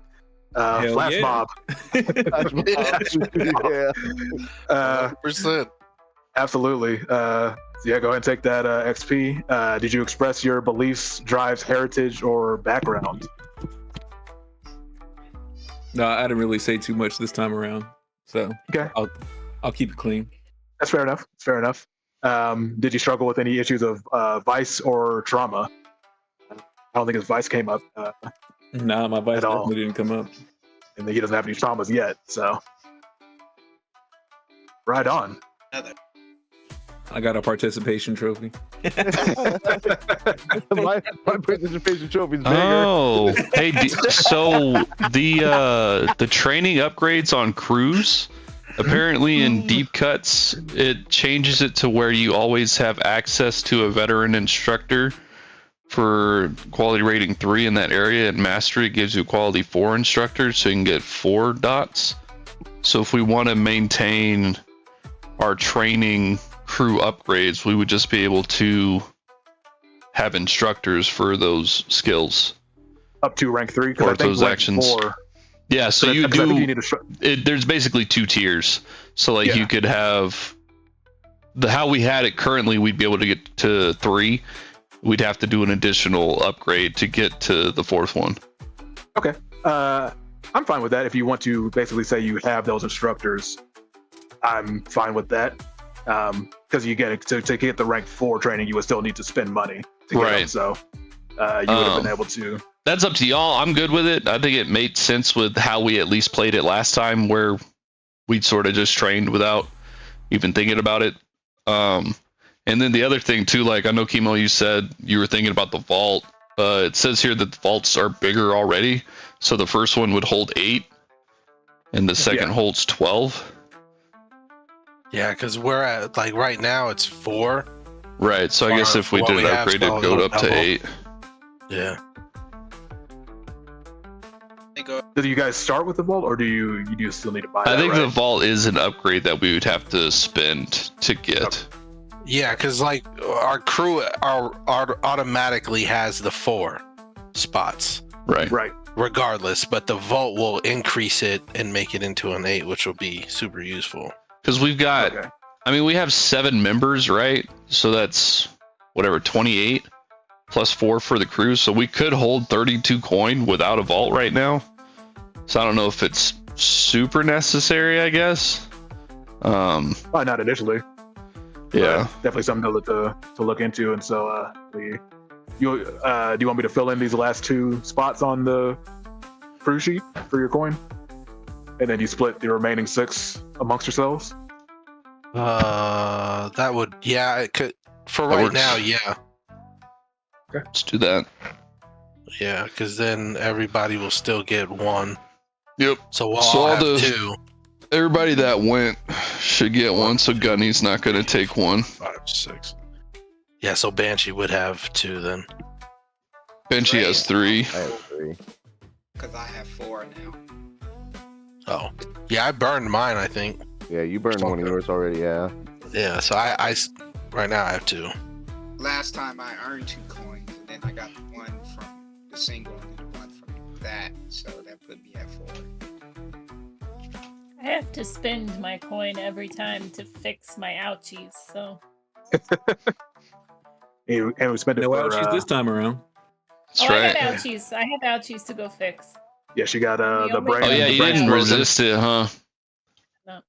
Flash
yeah.
mob.
Yeah.
100%.
Absolutely. So yeah, go ahead and take that XP. Did you express your beliefs, drives, heritage, or background?
No, I didn't really say too much this time around, so
Okay,
I'll keep it clean.
that's fair enough. That's fair enough. Did you struggle with any issues of vice or trauma? I don't think his vice came up,
Nah, my vice
At all.
definitely didn't come up.
and he doesn't have any traumas yet. So, right on.
I got a participation trophy.
my participation trophy is bigger.
Oh, hey, so the training upgrades on crews, apparently in deep cuts, it changes it to where you always have access to a veteran instructor for quality rating 3 in that area, and mastery gives you a quality 4 instructor, so you can get 4 dots. So if we want to maintain our training crew upgrades, we would just be able to have instructors for those skills
Up to rank 3 because
or
I think
those
rank
actions.
4.
Yeah, so you
I think you
do.
need to.
There's basically 2 tiers. So like
Yeah.
you could have how we had it currently, we'd be able to get to 3. We'd have to do an additional upgrade to get to the 4th one.
Okay. I'm fine with that. If you want to basically say you have those instructors, I'm fine with that. Because you get it to get the rank 4 training, you would still need to spend money to get
Right.
them. So you would have been able to.
That's up to y'all. I'm good with it. I think it made sense with how we at least played it last time, where we'd sort of just trained without even thinking about it. And then the other thing too, like I know Kimo, you said you were thinking about the vault. It says here that the vaults are bigger already. So the first one would hold 8 and the second holds 12.
Yeah, because we're at, like, right now it's 4.
Right. So I guess if we
What
did
we
an
have
upgrade, it'd
spelled
go
out
up to
double.
8.
Yeah.
Do you guys start with the vault, or do you still need to buy?
I
that,
think
right?
the vault is an upgrade that we would have to spend to get.
Yeah, because, like, our crew automatically has the 4 spots,
Right.
Right.
regardless, but the vault will increase it and make it into an 8, which will be super useful.
Because we've got,
Okay.
I mean, we have 7 members, right? So that's whatever, 28. +4 for the crew, so we could hold 32 coin without a vault right now. So I don't know if it's super necessary, I guess.
Probably not initially.
Yeah.
Definitely something to look into. And so, do you want me to fill in these last 2 spots on the crew sheet for your coin, and then you split the remaining 6 amongst yourselves?
That would, yeah, it could for
That
right
works.
now, yeah,
Let's do that.
yeah, because then everybody will still get 1.
Yep.
So we'll
So
all
all
have
the-
2.
Everybody that went should get 1, so Gunny's not going to take 1.
5, 6. Yeah, so Banshee would have 2 then.
Benchy has 3.
I have 3.
Because I have 4 now.
Oh, yeah, I burned mine, I think.
Yeah, you burned one of yours already. Yeah.
Yeah, so I right now I have 2.
Last time I earned 2 coins, and then I got 1 from the single and then 1 from that, so that put me at 4.
I have to spend my coin every time to fix my ouchies, so.
And we spent it
No
for
ouchies this time around.
That's
I
right.
got ouchies. I have ouchies to go fix.
yeah, she got the
only-
brain.
Oh yeah,
the
you
brain
didn't
explosion.
resist it, huh?
Yeah,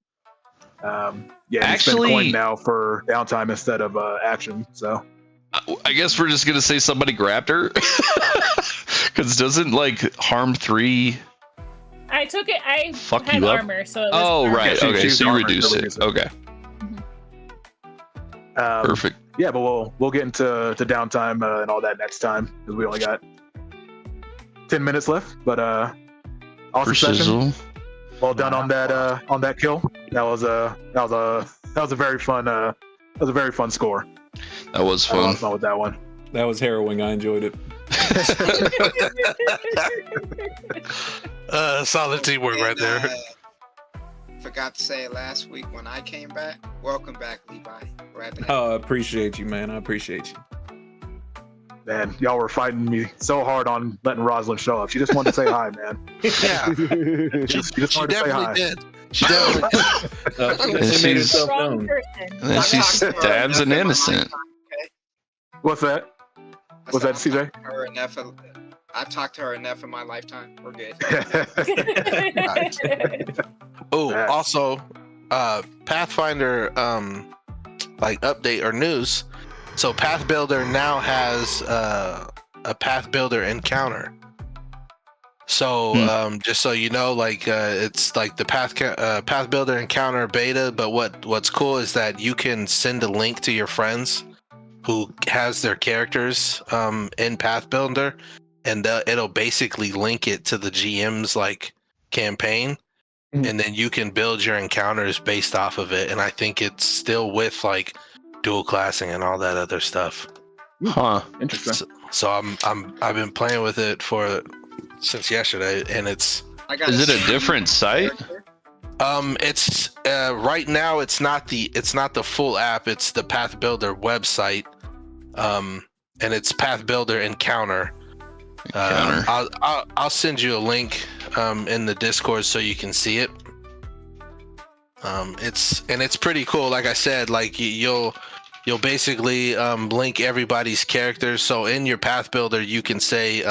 and you spend
Actually-
coin now for downtime instead of action. So
I guess we're just gonna say somebody grabbed her, because doesn't like harm 3
I took it. I
fuck
had
you up?
armor, so it was
Oh
armor.
right,
Yeah,
okay,
she's
so you
armored,
reduced
so
it.
reduce it.
Okay, perfect.
Yeah, but we'll get into downtime and all that next time because we only got 10 minutes left. But awesome
For
session.
sizzle.
Well done on that kill. That was a very fun score.
That was
I had a lot
fun.
of fun with that one.
That was harrowing. I enjoyed it.
Solid teamwork right there.
Forgot to say it last week when I came back. Welcome back, Levi. Glad to have
Oh, I appreciate you, man. I appreciate you.
Man, y'all were fighting me so hard on letting Rosalind show up. She just wanted to say hi, man.
Yeah,
She just
she
wanted to say hi.
definitely did. She definitely did.
She
And
definitely made
she's-
herself
Wrong
known.
person.
And then she stabs an innocent.
What's that?
I
What's
said,
that, CJ?
I've talked to her enough in my lifetime. We're good.
Oh,
Yeah.
also, Pathfinder, like update or news. So Path Builder now has a Path Builder encounter. So just so you know, like it's like the Path Builder encounter beta. But what's cool is that you can send a link to your friends who has their characters in Path Builder, and it'll basically link it to the GM's like campaign. And then you can build your encounters based off of it. And I think it's still with like dual classing and all that other stuff.
Huh.
Interesting.
So I've been playing with it since yesterday, and it's
I got
Is it a different site?
it's right now it's not the full app. It's the Path Builder website, and it's Path Builder Encounter. I'll send you a link in the Discord so you can see it. It's pretty cool. Like I said, like you'll basically link everybody's characters. So in your Path Builder, you can say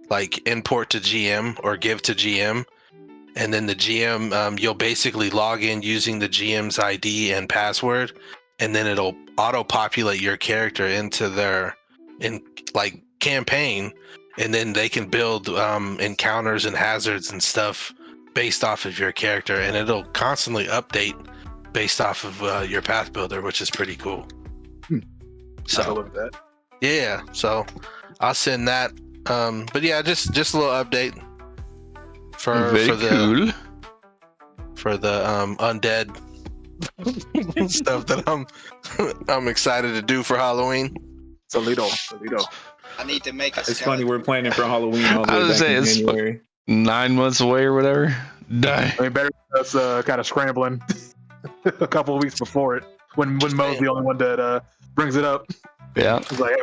like import to GM or give to GM, and then the GM you'll basically log in using the GM's ID and password, and then it'll auto populate your character into their campaign. And then they can build encounters and hazards and stuff based off of your character, and it'll constantly update based off of your Path Builder, which is pretty cool.
I'll
So
look at that.
yeah, so I'll send that. But yeah, just a little update for
Very cool.
undead stuff that I'm excited to do for Halloween.
Toledo.
I need to make a
It's funny we're planning for Halloween all the
I
way
was
back in
saying, it's
January.
9 months away or whatever. Die.
I mean, better than us kind of scrambling a couple of weeks before it when Mo's the only one that brings it up.
Yeah.
It's like, hey,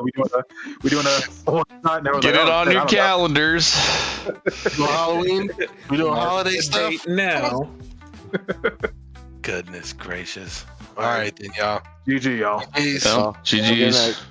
we doing a one shot now.
Get it on your calendars.
For Halloween, we doing holiday stuff.
Date now.
Goodness gracious! All right then, y'all.
GG, y'all.
Peace.
Well,
Good
GG's.
night.